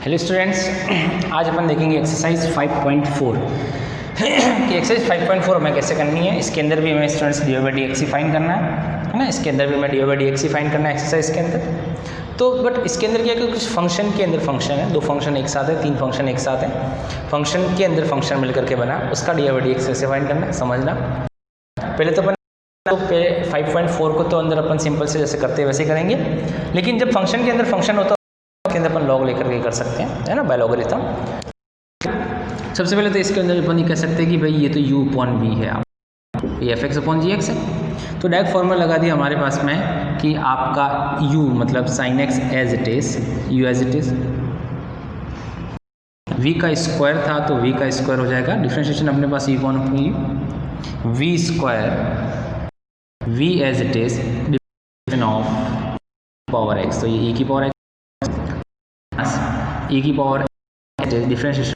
Hello students, आज अपन देखेंगे exercise 5.4 कि एक्सरसाइज 5.4 हमें कैसे करनी है। इसके अंदर भी हमें students D by D x he find करना है ना। इसके अंदर भी हमें D by D x he find करना है एक्सरसाइज के अंदर। तो बट इसके अंदर क्या है कि कुछ फंक्शन के अंदर फंक्शन है, दो फंक्शन एक साथ है, तीन फंक्शन एक साथ है। फंक्शन के अंदर फंक्शन मिलकर के बना, उसका डी बाई डी एक्स कैसे फाइंड करना है समझना। पहले तो अपन 5.4 को तो अंदर अपन सिंपल से जैसे करते हैं वैसे करेंगे, लेकिन जब फंक्शन के अंदर फंक्शन होता है के अंदर अपन लॉग लेकर के कर सकते हैं, है ना, बाय लॉगरिथम। सबसे पहले तो इसके अंदर अपन ये कह सकते हैं कि भाई ये तो u अपॉन v है, ये एफ एक्स अपॉन जी एक्स है। तो डायरेक्ट फॉर्मूला लगा दिया हमारे पास में कि आपका u मतलब sine x as it is, u as it is, v का स्क्वायर था तो v का स्क्वायर हो जाएगा। डिफरेंशिएशन अपने पास u upon v square, v as it is differentiation of power x, तो ये e की पावर x e की पावर डिफरेंशिएशन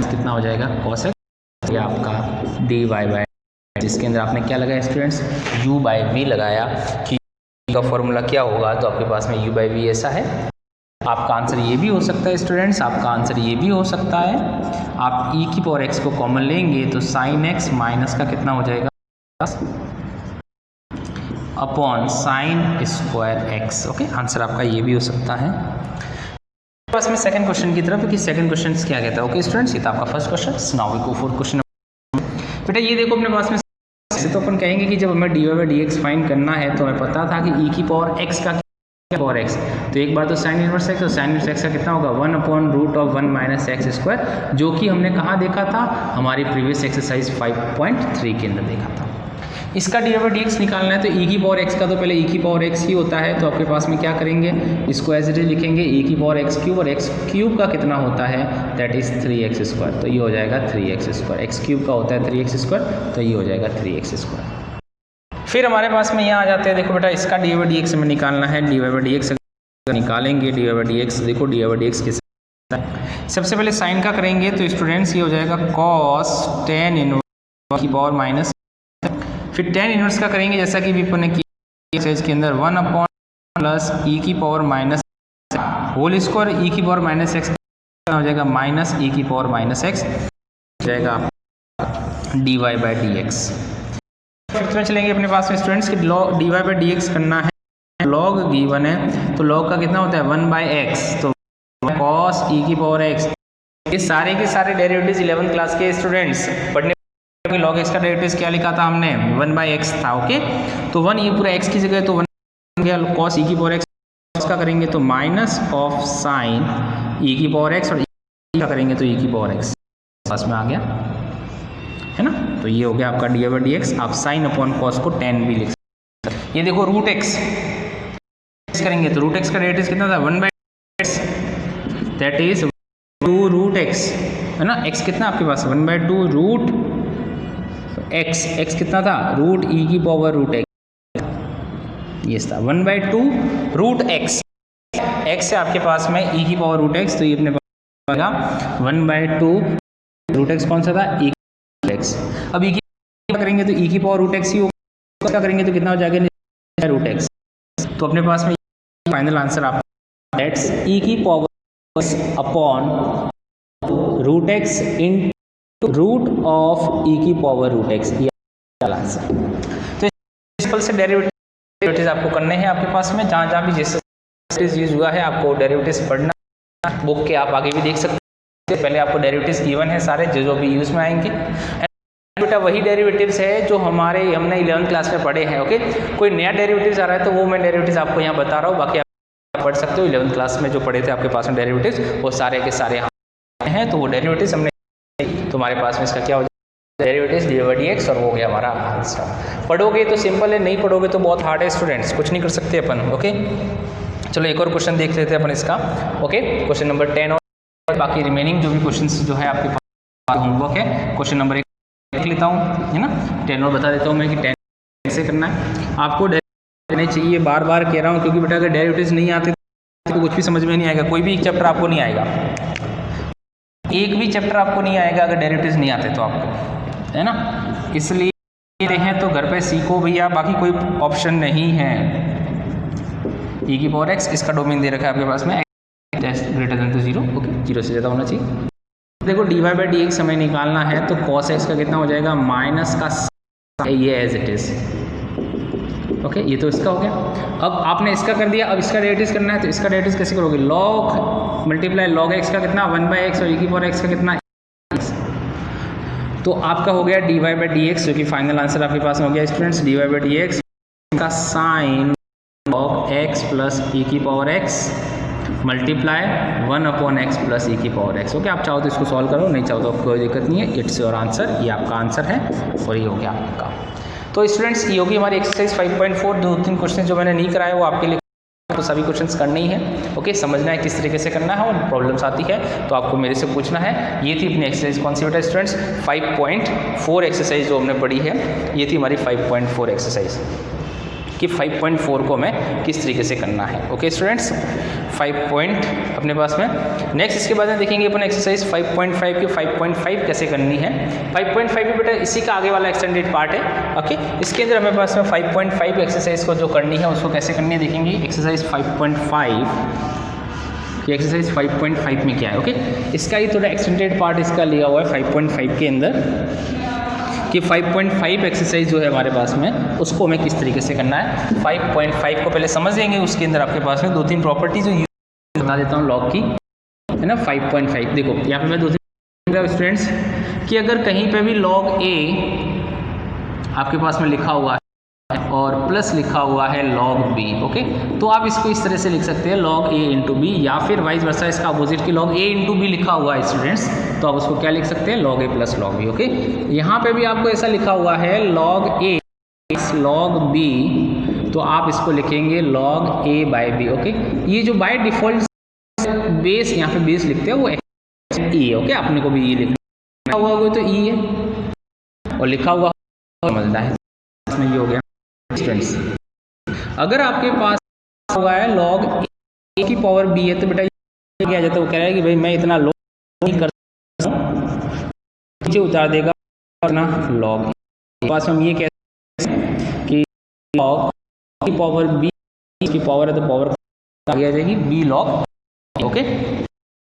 कितना हो जाएगा cos x, ये आपका dy बाय, जिसके अंदर आपने क्या लगाया स्टूडेंट्स, u बाई v लगाया कि का फॉर्मूला क्या होगा। तो आपके पास में u बाई v ऐसा है। आपका आंसर ये भी हो सकता है स्टूडेंट्स, आपका आंसर ये भी हो सकता है, आप e की पावर x को कॉमन लेंगे तो साइन x माइनस का कितना हो जाएगा upon sine square x। Okay, answer आपका ये भी हो सकता है। पास में सेकंड क्वेश्चन की तरफ कि सेकंड क्वेश्चन क्या कहता है। ओके स्टूडेंट्स, ये था आपका first question. Now we go for question. बेटा ये देखो अपने पास में, ऐसे तो अपन कहेंगे कि जब हमें D by D x find करना है तो हमें पता था कि e की पावर x का क्या पावर x, तो एक बार तो साइन इनवर्स x, तो साइन इनवर्स x का कितना होगा 1 upon root of 1 minus x square, जो कि हमने कहाँ देखा था, हमारी प्रीवियस एक्सरसाइज 5.3 के अंदर देखा था। इसका डी बाई डी एक्स निकालना है तो e की पावर x का तो पहले e की पावर x ही होता है, तो आपके पास में क्या करेंगे, इसको एज इट इज लिखेंगे e की पावर x क्यूब, और x क्यूब का कितना होता है दैट इज 3x स्क्वायर, तो ये हो जाएगा 3x स्क्वायर। x क्यूब का होता है 3x स्क्वायर, तो ये हो जाएगा 3x स्क्वायर। फिर हमारे पास में यहाँ आ जाते हैं, देखो बेटा इसका डी बाई डी एक्स में निकालना है। डी बाई डी एक्स निकालेंगे, डी बाई डी एक्स, देखो डी बाई डी एक्स किस, सबसे पहले साइन का करेंगे तो स्टूडेंट्स ये हो जाएगा कॉस टेन इनवर्स की पावर माइनस, फिर टेन इनवर्स का करेंगे जैसा कि विपो ने किया एक्सरसाइज के अंदर 1 अपॉन प्लस e की power minus whole square, e की पावर माइनस एक्स हो जाएगा माइनस e की पावर माइनस एक्स हो जाएगा dy by D x. Fifth में चलेंगे अपने पास में स्टूडेंट्स कि log dy by D x करना है, लॉग गिवन है तो लॉग का कितना होता है 1 बाई एक्स, तो cos e की पावर x। ये सारे के सारे डेरिवेटिव्स 11th क्लास के स्टूडेंट्स पढ़ने, लॉग एक्स का डेरिवेटिव क्या लिखा था हमने 1 बाई एक्स था। ओके, तो 1 ये पूरा x की जगह तो 1 गया, cos e की पावर x का करेंगे तो माइनस ऑफ साइन e की पावर x, और e का करेंगे तो e की पावर x पास में आ गया, है ना। तो ये हो गया आपका डी बाई डी एक्स। आप साइन अपॉन कॉस को 10 भी लिख सकते हैं। ये देखो रूट एक्स करेंगे तो रूट एक्स का डेरिवेटिव कितना था 1 by x, that is 2 root x, है ना। x कितना आपके पास 1 बाई 2 रूट x, x कितना था रूट e की पावर रूट x, ये था 1 बाई 2 रूट x, x है आपके पास में e की पावर रूट x, तो ये अपने पास आएगा 1 बाई 2 रूट x, कौन सा था e की x। अब e की करेंगे तो e की पावर रूट x ही होगा, उसका करेंगे तो कितना हो जाएगा रूट x। तो अपने पास में फाइनल आंसर आप दैट्स e की power upon root x in root of e की पावर रूट x, ये आंसर। तो सिंपल से डेरिवेटिव्स आपको करने हैं आपके पास में, जहाँ जहाँ भी जैसे यूज हुआ है आपको डेरिवेटिव्स पढ़ना, बुक के आप आगे भी देख सकते हैं। पहले आपको डेरिवेटिव्स गिवन है सारे जो भी यूज में आएंगे, बेटा वही डेरिवेटिव्स है जो हमने 11th क्लास में पढ़े हैं। ओके, कोई नया डेरिवेटिव्स आ रहा है तो वो मैं डेरिवेटिव्स आपको यहाँ बता रहा हूँ, बाकी आप पढ़ सकते हो 11th क्लास में जो पढ़े थे आपके पास में डेरिवेटिव्स, वो सारे के सारे हैं। तो वो डेरिवेटिव्स हमने, तुम्हारे पास में इसका क्या हो जाएगा derivatives D by D x, और हो गया हमारा आंसर। पढ़ोगे तो सिंपल है, नहीं पढ़ोगे तो बहुत हार्ड है स्टूडेंट्स, कुछ नहीं कर सकते अपन। ओके, चलो एक और क्वेश्चन देख लेते हैं अपन इसका। ओके, क्वेश्चन नंबर 10 और बाकी रिमेनिंग जो भी क्वेश्चन जो है आपके पास होमवर्क है, क्वेश्चन नंबर 1 देख लेता हूँ, है ना। 10 और बता देता हूँ मैं कि 10 कैसे करना है आपको। देने चाहिए, बार बार कह रहा हूँ, क्योंकि बेटा अगर डेरिवेटिव्स नहीं आते तो कुछ भी समझ में नहीं आएगा, कोई भी एक चैप्टर आपको नहीं आएगा, एक भी चैप्टर आपको नहीं आएगा अगर डेरिवेटिव्स नहीं आते तो आपको, है ना। इसलिए हैं तो घर पे सीखो भैया, बाकी कोई ऑप्शन नहीं है। e की पावर x, इसका डोमेन दे रखा है आपके पास में ग्रेटर देन टू 0, ओके, 0 से ज़्यादा होना चाहिए। देखो dy/dx हमें निकालना है तो cos x का कितना हो जाएगा, माइनस का ये एज इट इज। ओके, ये तो इसका हो गया। अब आपने इसका कर दिया, अब इसका डेरिवेटिव करना है तो इसका डेरिवेटिव कैसे करोगे, log मल्टीप्लाई log x का कितना 1/x और e⁻x का कितना x। तो आपका हो गया dy/dx, जो कि फाइनल आंसर आपके पास हो गया स्टूडेंट्स। dy/dx का sine log x plus e⁻x multiply 1/x plus e⁻x। Okay, आप चाहो तो इसको सॉल्व करो, नहीं चाहो तो कोई दिक्कत नहीं है। इट्स योर आंसर, ये आपका आंसर है और ये हो गया आपका। तो स्टूडेंट्स ये होगी हमारी एक्सरसाइज 5.4। 2-3 क्वेश्चन जो मैंने नहीं कराए वो आपके लिए, तो सभी क्वेश्चंस करने ही है। ओके, समझना है किस तरीके से करना है, और प्रॉब्लम्स आती है तो आपको मेरे से पूछना है। ये थी अपनी एक्सरसाइज, कौन सी बेटा स्टूडेंट्स, 5.4 एक्सरसाइज जो हमने पढ़ी है, ये थी हमारी 5.4 एक्सरसाइज कि 5.4 को हमें किस तरीके से करना है। ओके स्टूडेंट्स, 5 अपने पास में। नेक्स्ट इसके बाद में देखेंगे अपन एक्सरसाइज 5.5 की 5.5 कैसे करनी है। 5.5 भी बेटा इसी का आगे वाला एक्सटेंडेड पार्ट है। ओके, इसके अंदर हमें पास में 5.5 एक्सरसाइज को जो करनी है उसको कैसे करनी है देखेंगे। एक्सरसाइज 5.5 कि एक्सरसाइज 5.5 में क्या है। ओके, इसका ही थोड़ा एक्सटेंडेड पार्ट इसका लिया हुआ है 5.5 के अंदर, कि 5.5 एक्सरसाइज जो है हमारे पास में उसको हमें किस तरीके से करना है। 5.5 को पहले समझ लेंगे, उसके अंदर आपके पास में 2-3 प्रॉपर्टी जो बता देता हूँ लॉग की, है ना। 5.5 देखो यहाँ पे मैं 2-3 स्टूडेंट्स कि अगर कहीं पे भी लॉग a आपके पास में लिखा हुआ है और प्लस लिखा हुआ है log b, ओके, तो आप इसको इस तरह से लिख सकते हैं log a इंटू बी, या फिर वाइस वर्सा इसका अपोजिट की log a इंटू बी लिखा हुआ है स्टूडेंट्स, तो आप उसको क्या लिख सकते हैं log a plus log b। Okay, यहाँ पे भी आपको ऐसा लिखा हुआ है log a log b, तो आप इसको लिखेंगे log a by b। Okay, ये जो बाय डिफॉल्ट बेस यहाँ पे बेस लिखते हैं वो e है। ओके, आपने को भी e लिखा हुआ होगा तो e है, और लिखा हुआ समझना है इसमें, ये हो गया स्टूडेंट्स। अगर आपके पास हुआ है log a की पावर b है तो बेटा ये क्या आ जाता है, वो कह रहा है कि भाई मैं इतना log नहीं कर सकता, नीचे उतार देगा और ना log पास हम ये कहते हैं कि log की पावर b की पावर है तो पावर आ जाएगी b log। ओके,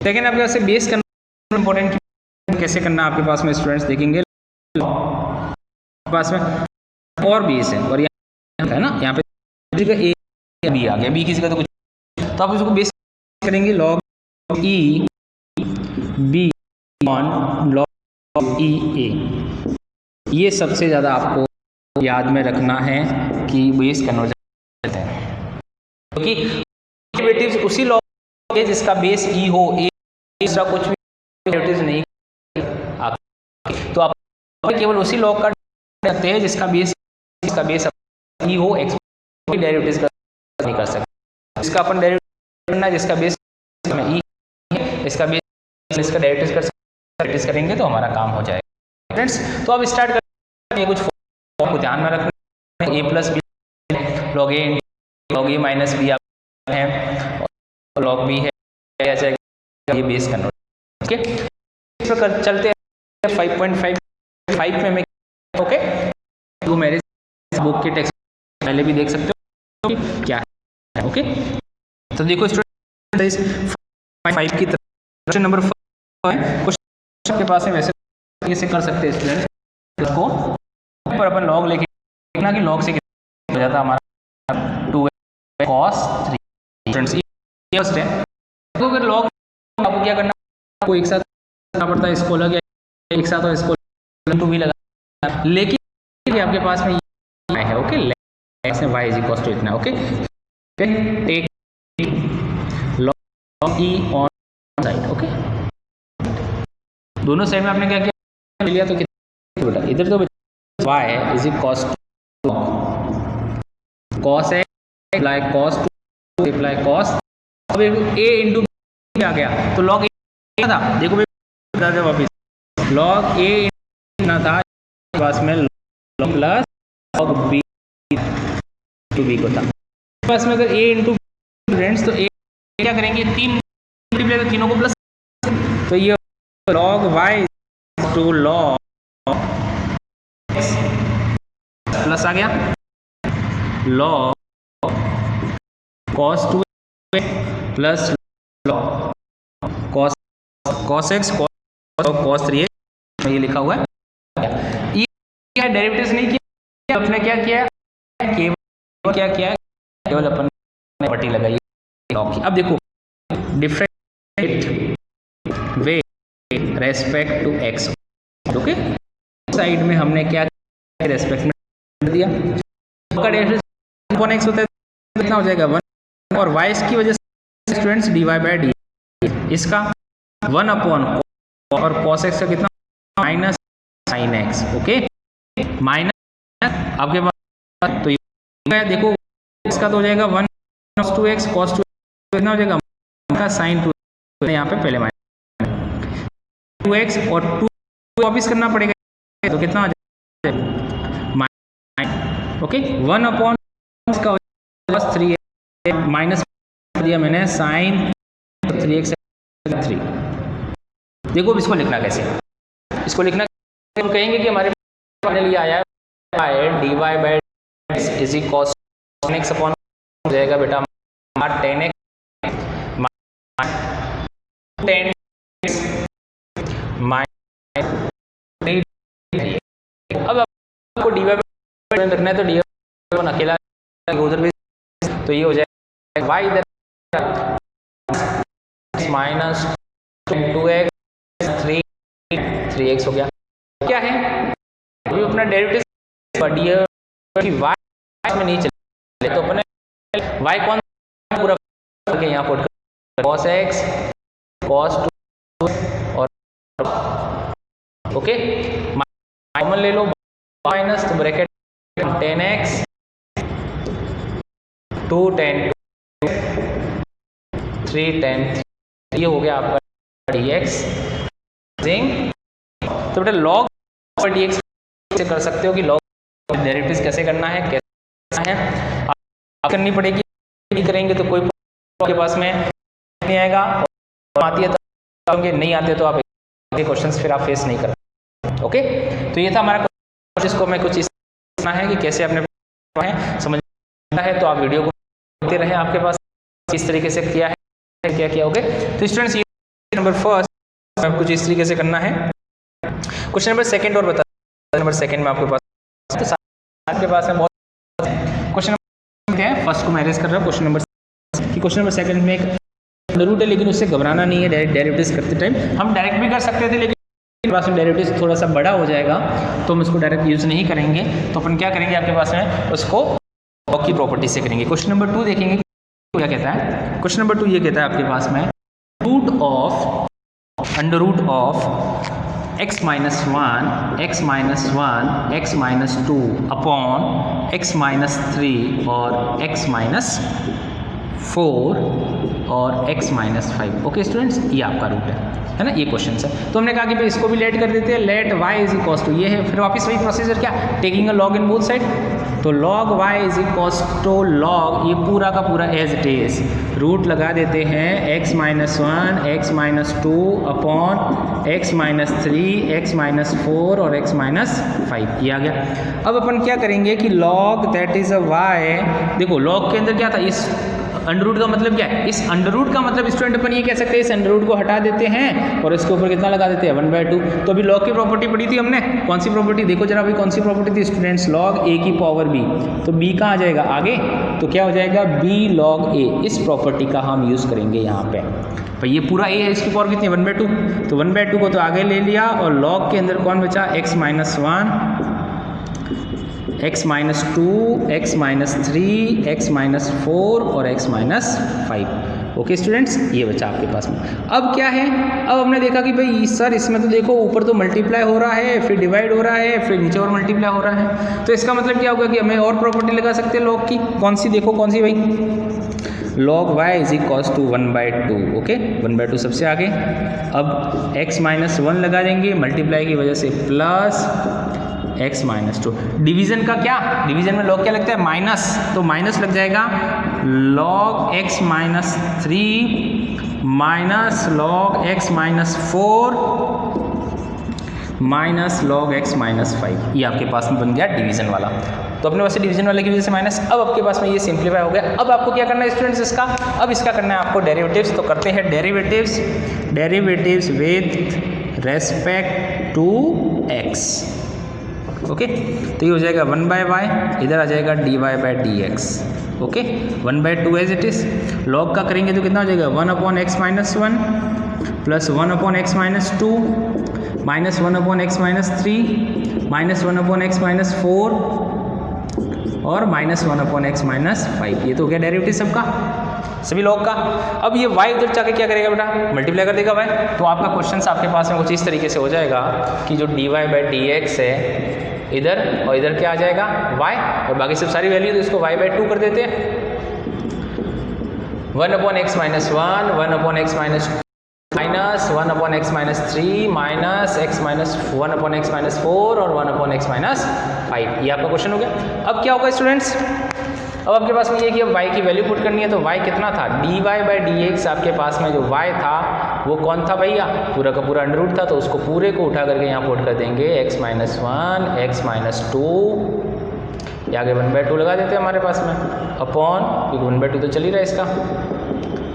सेकेंड आपके पास से बेस करना इंपॉर्टेंट, कैसे करना आपके पास में स्टूडेंट्स देखेंगे। पास में और बेस है और है ना, यहाँ पे a b आ गया, b किसी का तो कुछ, तो आप इसको बेस करेंगे log e b on log e a। ये सबसे ज़्यादा आपको याद में रखना है कि बेस कन्वर्जन करते हैं, क्योंकि डेरिवेटिव्स उसी लॉग है जिसका बेस e हो, a दूसरा कुछ भी डेरिवेटिव्स नहीं आप, तो आप केवल उसी लॉग का सकते हैं जिसका बेस e हो, x डेरिवेटिव्स नहीं कर सकते। इसका अपन डेरिवेटिव करना है जिसका बेस में e है, इसका बेस इसका डेरिवेटिव करेंगे तो हमारा काम हो जाएगा फ्रेंड्स। तो अब स्टार्ट करते हैं, कुछ को ध्यान में रखना है, a plus b log a minus b है और log b है, ये बेस कन्वर्ट। ओके, इस प्रकार चलते हैं 5.5 में मैं, ओके, तो मेरे बुक के टेक्स्ट पहले भी देख सकते हो कि क्या है। ओके, तो देखो स्टूडेंट्स 5 की तरफ क्वेश्चन नंबर 5 है, क्वेश्चन के पास है, वैसे कैसे कर सकते हैं स्टूडेंट्स इसको, पर अपन log लेके देखना कि log से कितना हो जाता है हमारा 2 cos 3 स्टूडेंट्स, ये फर्स्ट है। तो अगर log आपको क्या करना, आपको एक साथ करना पड़ता है इसको अलग, या एक साथ और इसको टू भी लगा, लेकिन आपके पास में ये है। Okay, y is equal to इतना। Okay, take log e on side. Okay, दोनों साइड में आपने क्या किया लिया, तो कितना इधर तो y is equal to cos a apply cos 2 apply cos, अब a इंटू आ गया तो log a था, देखो भाई वापिस log a ना था पास में log plus log b to b को था पास में। अगर a इंटू स्टूडेंट्स तो a क्या करेंगे, 3 मल्टीप्लाई तो तीनों को प्लस, तो ये log y two log x plus आ गया log cos 2 plus log cos cos x cos 3x ये लिखा हुआ है। ये क्या डेरिवेटिव्स नहीं किया, अपने क्या किया है, केवल क्या किया है, केवल अपन ने प्रॉपर्टी लगाई लॉग की। अब देखो different way respect to x, okay side में हमने क्या रेस्पेक्ट में दिया, का डेरिवेटिव 1x होता है कितना हो जाएगा 1, और y की वजह से स्टूडेंट्स dy बाय डी, इसका 1 अपॉन और cos x का कितना minus sin x, okay minus आपके पास तो ये देखो इसका तो हो जाएगा 1 2x cos 2 कितना हो जाएगा का sin 2, यहाँ पे पहले माइनस 2x और 2 वापिस करना पड़ेगा तो कितना हो जाएगा माइनस, ओके 1 अपॉन इसका हो जाएगा 3 माइनस दिया मैंने sin 3x 3। देखो अब इसको लिखना कैसे, इसको लिखना हम कहेंगे कि हमारे फाइनली आया है dy by x is cos x upon हो जाएगा बेटा 10x 10x माइनस 3। अब आपको dy बाय रखना है तो dy अकेला उधर भी तो ये हो जाएगा y इधर माइनस 2x 3x हो गया। क्या है ये अपना डेरिवेटिव कि y में नहीं चले तो अपने y कौन पूरा करके यहाँ पुट कर cos x cos 2 और ओके कॉमन ले लो माइनस तो ब्रैकेट 10x 2 10 3 10 ये हो गया आपका dx। तो बेटा log dx से कर सकते हो कि log डेरिवेटिव्स कैसे करना है, कैसे है आप करनी पड़ेगी, नहीं करेंगे तो कोई आपके पास में नहीं आएगा, और आती है तो नहीं आते तो आप क्वेश्चंस फिर आप फेस नहीं कर। ओके तो ये था हमारा क्वेश्चन, जिसको मैं कुछ इस है कि कैसे अपने समझना है तो आप वीडियो को देखते रहे, आपके पास इस तरीके से किया है क्या किया। ओके तो स्टूडेंट्स ये नंबर फर्स्ट कुछ इस तरीके से करना है। क्वेश्चन नंबर सेकंड और बता नंबर सेकंड में आपके पास तो आपके पास में बहुत क्वेश्चन नंबर क्या है, फर्स्ट को मैनेज कर रहा हूँ क्वेश्चन नंबर सेकंड में एक रूट है, लेकिन उससे घबराना नहीं है, डायरेक्ट डेरिवेटिव्स करते टाइम हम डायरेक्ट भी कर सकते थे, लेकिन पास में डेरिवेटिव्स थोड़ा सा बड़ा हो जाएगा तो हम इसको डायरेक्ट यूज नहीं करेंगे, तो अपन क्या करेंगे आपके पास में उसको लॉग की प्रॉपर्टी से करेंगे। क्वेश्चन नंबर 2 देखेंगे क्या कहता है। क्वेश्चन नंबर 2 ये कहता है आपके पास में root of under root of x minus 1 x minus 1 x minus 2 upon x minus 3 और x माइनस 4 और x माइनस 5। ओके स्टूडेंट्स ये आपका रूट है ना, ये क्वेश्चन है। तो हमने कहा कि भाई इसको भी लेट कर देते हैं, let y is equal to ये है, फिर वापस वही प्रोसीजर क्या taking a log in both side, तो log y is equal to log ये पूरा का पूरा एज इट इज रूट लगा देते हैं x minus 1 x minus 2 upon x minus 3 x minus 4 और x माइनस 5 ये आ गया। अब अपन क्या करेंगे कि log that is a y, देखो log के अंदर क्या था, इस अंडर रूट का मतलब क्या है, इस अंडर रूट का मतलब स्टूडेंट अपन ये कह सकते हैं इस अंडर रूट को हटा देते हैं और इसके ऊपर कितना लगा देते हैं 1/2। तो अभी लॉग की प्रॉपर्टी पढ़ी थी हमने, कौन सी प्रॉपर्टी देखो जरा, अभी कौन सी प्रॉपर्टी थी स्टूडेंट्स, लॉग a की पावर b, तो b कहाँ आ जाएगा आगे, तो क्या हो जाएगा b log a, इस प्रॉपर्टी का हम यूज करेंगे यहाँ पे। तो ये पूरा a है, इसकी पावर कितनी 1/2, तो 1/2 को तो आगे ले लिया और लॉग के अंदर कौन बचा x minus 1 x minus 2 x minus 3 x minus 4 और x माइनस 5। ओके स्टूडेंट्स ये बचा आपके पास में। अब क्या है, अब हमने देखा कि भाई सर इसमें तो देखो ऊपर तो मल्टीप्लाई हो रहा है, फिर डिवाइड हो रहा है, फिर नीचे और मल्टीप्लाई हो रहा है, तो इसका मतलब क्या होगा कि हमें और प्रॉपर्टी लगा सकते हैं लॉग की, कौन सी देखो कौन सी भाई, log y is equals to 1/2। Okay 1/2 सबसे आगे, अब x माइनस 1 लगा देंगे मल्टीप्लाई की वजह से प्लस x माइनस 2, डिवीजन का क्या, डिवीजन में log क्या लगता है माइनस, तो माइनस लग जाएगा log x minus 3 minus log x minus 4 minus log x minus 5, ये आपके पास में बन गया डिवीजन वाला। तो अपने पास से डिवीजन वाले की वजह से माइनस, अब आपके पास में ये सिंप्लीफाई हो गया। अब आपको क्या करना है स्टूडेंट्स इसका, अब इसका करना है आपको डेरिवेटिव्स। तो करते हैं derivatives with respect to x. Okay, तो ये हो जाएगा 1/y, इधर आ जाएगा dy/dx। Okay, 1/2 as it is. Log का करेंगे तो कितना हो जाएगा 1/x - 1 plus 1/x - 2 minus 1/x - 3 minus 1/x - 4 और माइनस 1/x - 5। ये तो हो गया डेरिवेटिव सबका, सभी लॉग का। अब ये y उधर जाके क्या करेगा बेटा, मल्टीप्लाई कर देगा y। तो आपका क्वेश्चन आपके पास में कुछ इस तरीके से हो जाएगा कि जो dy/dx है इधर और इधर क्या आ जाएगा y, और बाकी सब सारी वैल्यू तो इसको y/2 कर देते हैं। 1/x - 1 1/x - minus 1/x - 3 minus x minus 1/x - 4 और 1/x - 5। ये आपका क्वेश्चन हो गया। अब क्या होगा स्टूडेंट्स, अब आपके पास में ये कि अब y की वैल्यू पुट करनी है। तो y कितना था, dy/dx आपके पास में जो y था वो कौन था भैया, पूरा का पूरा अंडर था। तो उसको पूरे को उठा करके यहाँ पुट कर देंगे x - 1 x - 2, ये आगे 1/2 लगा देते हैं हमारे पास में अपॉन, क्योंकि 1/2 तो चल ही रहा है इसका,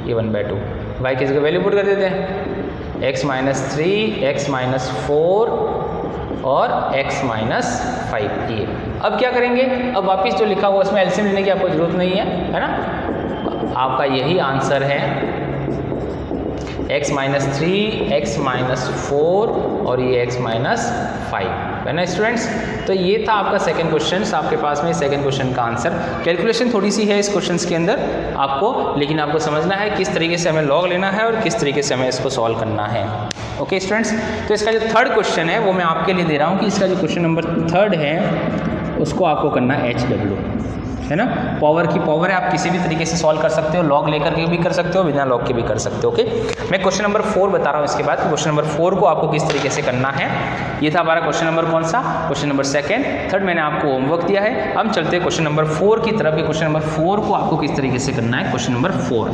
ये 1/2 y की जगह वैल्यू पुट कर देते हैं x - 3 x - 4 और x - 5। ये अब क्या करेंगे, अब वापस जो लिखा हुआ उसमें एलसीएम लेने की आपको जरूरत नहीं है ना। आपका यही आंसर है x - 3 x - 4 और ये x - 5 है ना स्टूडेंट्स। तो ये था आपका सेकंड क्वेश्चन, आपके पास में सेकंड क्वेश्चन का आंसर। कैलकुलेशन थोड़ी सी है इस क्वेश्चन के अंदर आपको, लेकिन आपको समझना है किस तरीके से हमें लॉग लेना है और किस तरीके से हमें इसको सॉल्व करना है। ओके स्टूडेंट्स, तो इसका जो थर्ड क्वेश्चन है वो मैं आपके लिए दे रहा हूँ कि इसका जो क्वेश्चन नंबर थर्ड है उसको आपको करना है HW, है ना। पावर की पावर है, आप किसी भी तरीके से सॉल्व कर सकते हो, लॉग लेकर के भी कर सकते हो, बिना लॉग के भी कर सकते हो। ओके, मैं क्वेश्चन नंबर 4 बता रहा हूँ इसके बाद। क्वेश्चन नंबर 4 को आपको किस तरीके से करना है। ये था हमारा क्वेश्चन नंबर कौन सा, क्वेश्चन नंबर सेकंड। थर्ड मैंने आपको होमवर्क दिया है। हम चलते हैं क्वेश्चन नंबर 4 की तरफ। क्वेश्चन नंबर 4 को आपको किस तरीके से करना है, क्वेश्चन नंबर 4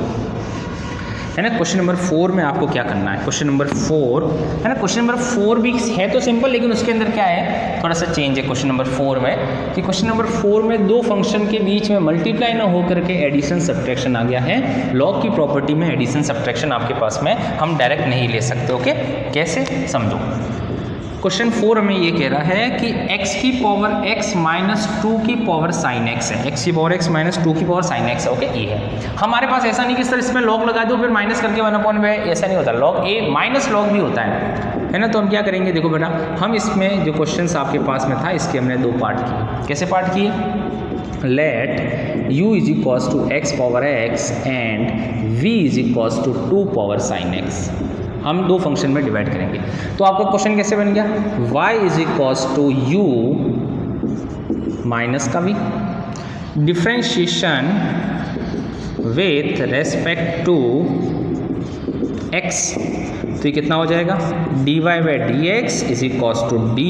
है ना। क्वेश्चन नंबर 4 में आपको क्या करना है, क्वेश्चन नंबर 4 है ना। क्वेश्चन नंबर 4 भी है तो सिंपल, लेकिन उसके अंदर क्या है, थोड़ा सा चेंज है क्वेश्चन नंबर 4 में, कि क्वेश्चन नंबर 4 में दो फंक्शन के बीच में मल्टीप्लाई ना हो करके एडिशन सब्ट्रैक्शन आ गया है। लॉग की प्रॉपर्टी में एडिशन सब्ट्रैक्शन आपके पास में हम डायरेक्ट नहीं ले सकते। ओके, कैसे समझो। क्वेश्चन 4 में ये कह रहा है कि x की पावर x - 2 की पावर sin x है, x की पावर x - 2 की पावर sin x है। ओके, ये है हमारे पास। ऐसा नहीं कि सर इसमें लॉग लगा दो फिर माइनस करके 1/, ऐसा नहीं होता। लॉग a माइनस लॉग भी होता है ना। तो हम क्या करेंगे, देखो बेटा, हम इसमें जो क्वेश्चन आपके पास में था इसके हमने दो पार्ट किए। कैसे पार्ट किए, let u = x power x and v = 2 power sin x। हम दो फंक्शन में डिवाइड करेंगे। तो आपका क्वेश्चन कैसे बन गया, y = u माइनस का v, differentiation with respect to x। तो ये कितना हो जाएगा, dy/dx = du,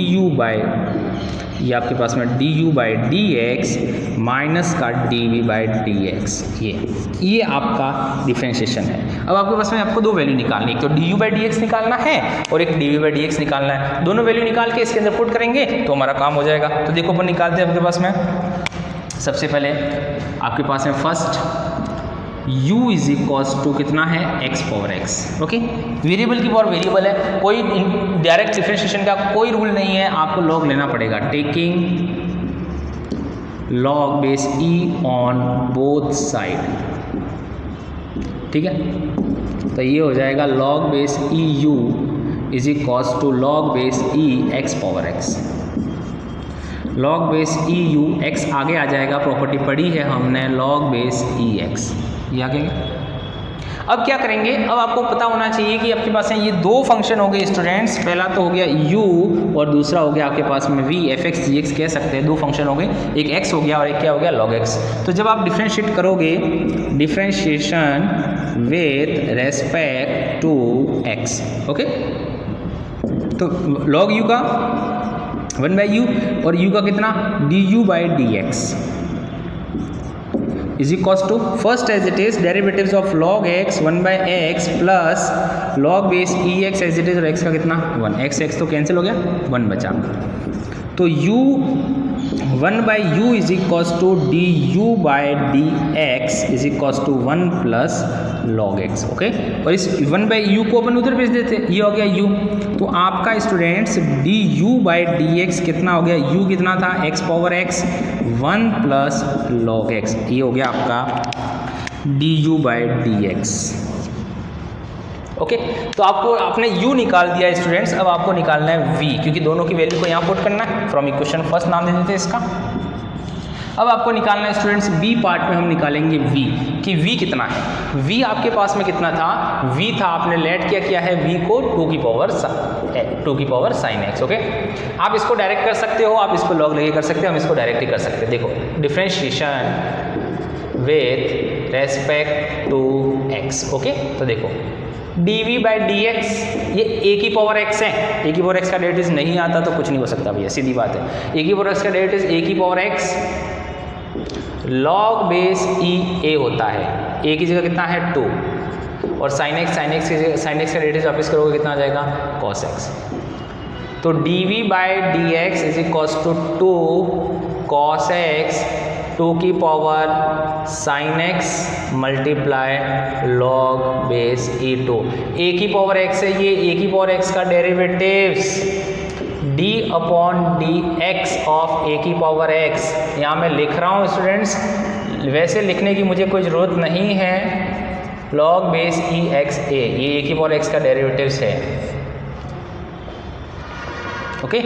ये आपके पास में du/dx माइनस का dv/dx। ये आपका डिफरेंशिएशन है। अब आपके पास में आपको दो वैल्यू निकालनी है, एक तो du/dx निकालना है और एक dv/dx निकालना है। दोनों वैल्यू निकाल के इसके अंदर पुट करेंगे तो हमारा काम हो जाएगा। तो देखो अपन निकालते हैं आपके पास में। सबसे पहले आपके पास में फर्स्ट u = कितना है, x power x। Okay, variable की पावर वेरिएबल है, कोई डायरेक्ट डिफरेंशिएशन का कोई रूल नहीं है, आपको लॉग लेना पड़ेगा। Taking log base e on both side, ठीक है। तो ये हो जाएगा log base e u = log base e x power x। log base e u x आगे आ जाएगा, प्रॉपर्टी पढ़ी है हमने, log बेस e x ये आगे। अब क्या करेंगे, अब आपको पता होना चाहिए कि आपके पास है ये दो फंक्शन हो गए स्टूडेंट्स। पहला तो हो गया u और दूसरा हो गया आपके पास में v, f(x) g(x) कह सकते हैं। दो फंक्शन हो गए, एक x हो गया और एक क्या हो गया, log x। तो जब आप डिफरेंशिएट करोगे, differentiation with respect to x, okay, तो log u का 1/u और u का कितना, du/dx। Is equals to first as it is derivatives of log x 1/x plus log base e x as it is, और x का कितना 1, x तो cancel हो गया, 1 बचा। तो u 1/u is equals to du/dx is equals to 1 plus log x, okay. और इस 1/u को अपन उधर भेज देते, ये हो गया u। तो आपका स्टूडेंट्स du/dx कितना हो गया, u कितना था x power x 1 plus log x, ये हो गया आपका du/dx, ओके। तो आपको आपने u निकाल दिया स्टूडेंट्स, अब आपको निकालना है v, क्योंकि दोनों की वैल्यू को यहाँ पुट करना है। फ्रॉम इक्वेशन फर्स्ट नाम दे देते हैं इसका। अब आपको निकालना है स्टूडेंट्स बी पार्ट में हम निकालेंगे v, कि v कितना है। v आपके पास में कितना था, v था, आपने लेट क्या किया है v को 2 की पावर sin x, ओके। आप इसको डायरेक्ट कर सकते हो, आप इसको लॉग लेके कर सकते हो, हम इसको डायरेक्ट ही कर सकते हैं। देखो differentiation with respect to x, okay. तो देखो dv/dx ये a की पावर x है, a की पावर x का डेरिवेटिव नहीं आता तो कुछ नहीं हो सकता भैया, सीधी बात है। a की पावर x का डेरिवेटिव a की power x log base e a होता है, a की जगह कितना है 2, और sin x की जगह sin x का डेरिवेटिव वापस करोगे कितना आ जाएगा cos x। तो dv/dx is equals to 2 cos x 2 की power sin x multiply log base e2, a की पावर x है, ये a की पावर x का डेरिवेटिव्स d/dx ऑफ a की पावर x, यहाँ मैं लिख रहा हूँ स्टूडेंट्स, वैसे लिखने की मुझे कोई ज़रूरत नहीं है। log base e x a, ये a की पावर x का डेरिवेटिव्स है, ओके।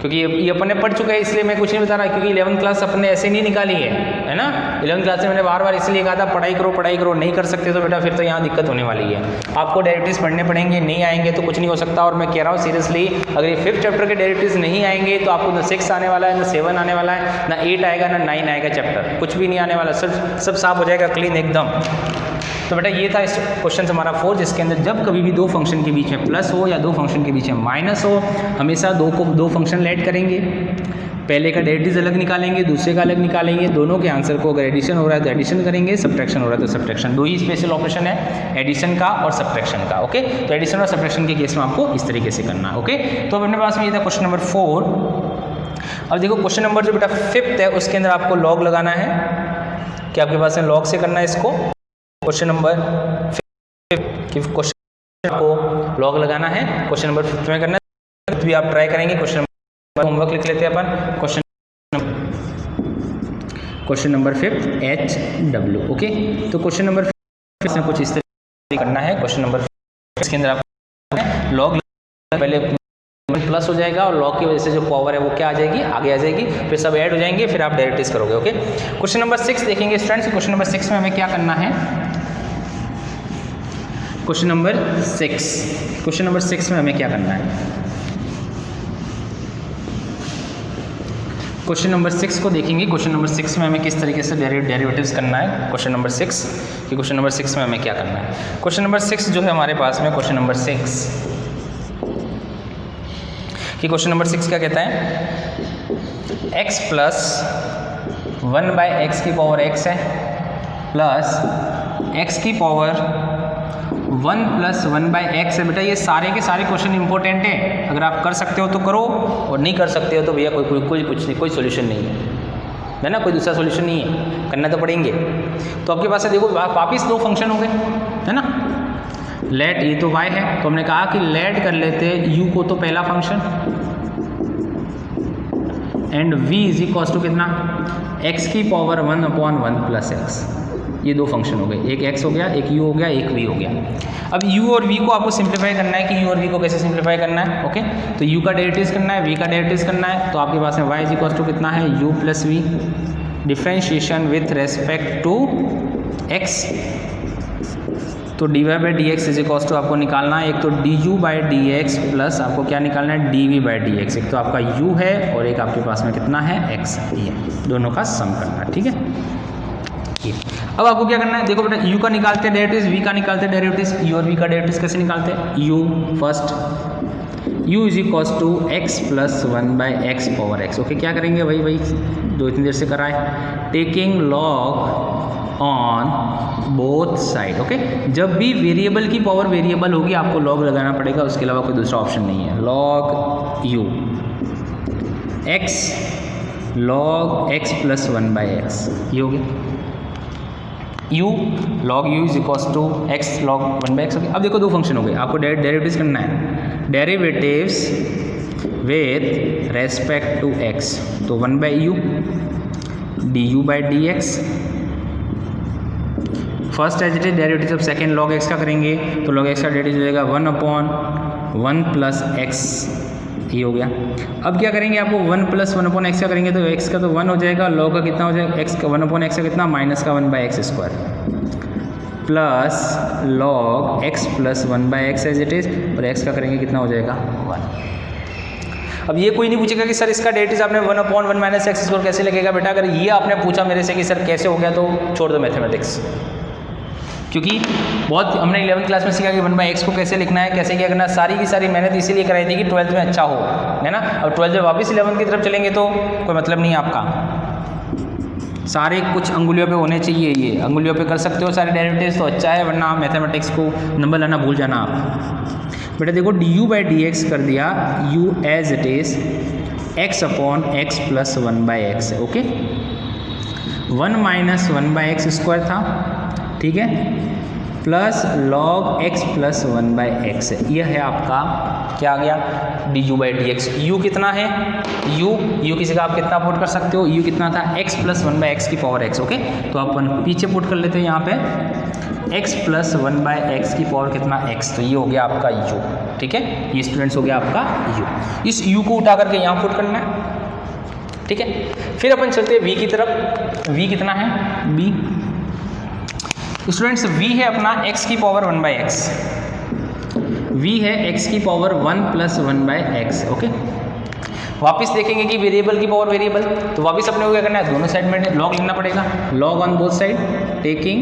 क्योंकि ये अपन ने पढ़ चुका है इसलिए मैं कुछ नहीं बता रहा, क्योंकि 11th क्लास अपने ऐसे नहीं निकाली है ना। 11th क्लास में मैंने बार बार इसलिए कहा था पढ़ाई करो, नहीं कर सकते तो बेटा फिर तो यहाँ दिक्कत होने वाली है। आपको डेरिवेटिव्स पढ़ने पड़ेंगे, नहीं आएंगे तो कुछ नहीं हो सकता। और मैं कह रहा हूँ सीरियसली, अगर ये 5th चैप्टर के डेरिवेटिव्स नहीं आएंगे तो आपको ना 6 आने वाला है, ना 7 आने वाला है, ना 8 आएगा, ना 9 आएगा चैप्टर, कुछ भी नहीं आने वाला, सब साफ हो जाएगा क्लीन एकदम। तो बेटा ये था इस क्वेश्चन हमारा 4, जिसके अंदर जब कभी भी 2 फंक्शन के बीच में प्लस हो या 2 फंक्शन के बीच में माइनस हो, हमेशा 2 फंक्शन ऐड करेंगे। पहले का डेरिवेटिव अलग निकालेंगे, दूसरे का अलग निकालेंगे, दोनों के आंसर को अगर एडिशन हो रहा है तो एडिशन करेंगे, सब्ट्रैक्शन हो रहा है तो सब्ट्रैक्शन। 2 ही स्पेशल ऑपरेशन है, एडिशन का और सब्ट्रैक्शन का, ओके। तो एडिशन और सब्ट्रैक्शन के केस में आपको इस तरीके से करना है, ओके। तो अपने पास में ये था क्वेश्चन नंबर 4। अब देखो क्वेश्चन नंबर जो बेटा 5th है उसके अंदर आपको लॉग लगाना है, कि आपके पास में लॉग से करना है इसको। क्वेश्चन नंबर 5 क्वेश्चन को लॉग लगाना है, क्वेश्चन नंबर 5 में करना है, भी आप ट्राई करेंगे। क्वेश्चन नंबर होमवर्क लिख लेते हैं अपन। Question number 5 HW, okay. तो क्वेश्चन नंबर 5 में कुछ इस तरीके करना है। क्वेश्चन नंबर 5 के अंदर आप लॉग पहले प्लस हो जाएगा, और लॉग की वजह से जो पावर है वो क्या आ जाएगी, आगे आ जाएगी, फिर सब ऐड हो जाएंगे, फिर आप डेरिवेटिव्स करोगे, ओके। क्वेश्चन नंबर 6 देखेंगे स्टूडेंट्स। क्वेश्चन नंबर 6 में हमें क्या करना है, क्वेश्चन नंबर 6 में हमें क्या करना है। क्वेश्चन नंबर 6 को देखेंगे। क्वेश्चन नंबर 6 में हमें किस तरीके से डेरिवेटिव्स करना है। क्वेश्चन नंबर 6 कि क्वेश्चन नंबर 6 में हमें क्या करना है। क्वेश्चन नंबर 6 जो है हमारे पास में, क्वेश्चन नंबर 6 कि क्वेश्चन नंबर 6 क्या कहता है, x प्लस 1/x की पावर x है, प्लस x की पावर 1 प्लस 1/x है। बेटा ये सारे के सारे क्वेश्चन इंपॉर्टेंट है, अगर आप कर सकते हो तो करो, और नहीं कर सकते हो तो भैया कोई सोल्यूशन नहीं है ना, कोई दूसरा सोल्यूशन नहीं है, करना तो पड़ेंगे। तो आपके पास है, देखो वापिस 2 फंक्शन हो गए, है ना। लेट ये तो y है, तो हमने कहा कि लेट कर लेते u को तो पहला function, and v is equals to कितना, x की पावर 1/1 प्लस x। ये 2 फंक्शन हो गए, एक x हो गया, एक u हो गया, एक v हो गया। अब u और v को आपको सिंप्लीफाई करना है कि u और v को कैसे सिंप्लीफाई करना है, ओके। तो u का डेरिवेटिव्स करना है, v का डेरिवेटिव्स करना है, तो आपके पास में y इज इक्वल्स टू कितना है, u plus v, differentiation with respect to x। तो dy/dx इज इक्वल्स टू आपको निकालना है, एक तो du/dx प्लस आपको क्या निकालना है, dv/dx। एक तो आपका u है और एक आपके पास में कितना है, x है, ये दोनों का सम करना है, ठीक है। अब आपको क्या करना है, देखो बेटा u का निकालते हैं डेरिवेटिव्स, v का निकालते हैं डेरिवेटिव्स। u और v का डेरिवेटिव्स कैसे निकालते हैं, u first u is equals to x plus 1/x power x। Okay, क्या करेंगे भाई दो इतनी देर से कराए, taking log on both side. Okay, जब भी वेरिएबल की पावर वेरिएबल होगी आपको लॉग लगाना पड़ेगा, उसके अलावा कोई दूसरा ऑप्शन नहीं है। Log u x log x plus 1/x, ये हो गया u log u is equals to x log 1/x। Okay, अब देखो दो फंक्शन हो गए, आपको डेरिवेटिव्स करना है, derivatives with respect to x, तो 1/u du/dx। First as it is derivative जब सेकेंड log x का करेंगे तो log x का डेरिवेटिव हो जाएगा 1/1 प्लस x, ये हो गया। अब क्या करेंगे, आपको 1 प्लस 1/x का करेंगे तो x का तो 1 हो जाएगा, log का कितना हो जाएगा, x का 1/x का कितना, माइनस का 1/x square plus log x plus 1/x as it is, और x का करेंगे कितना हो जाएगा 1। अब ये कोई नहीं पूछेगा कि सर इसका डेरिवेटिव आपने 1/1 माइनस x स्क्वायर कैसे लगेगा बेटा। अगर ये आपने पूछा मेरे से कि सर कैसे हो गया तो छोड़ दो मैथमेटिक्स, क्योंकि बहुत हमने 11th क्लास में सीखा कि 1/x को कैसे लिखना है, कैसे क्या करना है, सारी की सारी मेहनत इसीलिए कराई थी कि 12th में अच्छा हो, है ना। अब 12th में वापस 11th की तरफ चलेंगे तो कोई मतलब नहीं है आपका, सारे कुछ अंगुलियों पे होने चाहिए, ये अंगुलियों पे कर सकते हो सारे डेरिवेटिव्स तो अच्छा है, वरना मैथमेटिक्स को नंबर लाना भूल जाना आप। बेटा देखो du/dx कर दिया u as it is x/x plus 1/x, okay 1 minus 1/x square था, ठीक है, plus log x plus 1/x, यह है आपका क्या आ गया du/dx। u कितना है, u किसी का आप कितना पुट कर सकते हो, u कितना था x प्लस 1/x की पावर x। ओके, तो अपन पीछे पुट कर लेते हैं यहाँ पे x प्लस 1/x की पावर कितना x, तो ये हो गया आपका u, ठीक है, ये स्टूडेंट्स हो गया आपका u। इस u को उठा करके यहाँ पुट करना है, ठीक है। फिर अपन चलते हैं v की तरफ, v कितना है, v स्टूडेंट्स v है अपना x की पावर 1/x, v है x की पावर 1 प्लस 1/x। ओके, वापस देखेंगे कि वेरिएबल की पावर वेरिएबल, तो वापस अपने को क्या करना है, दोनों साइड में लॉग लेना पड़ेगा, log on both side, taking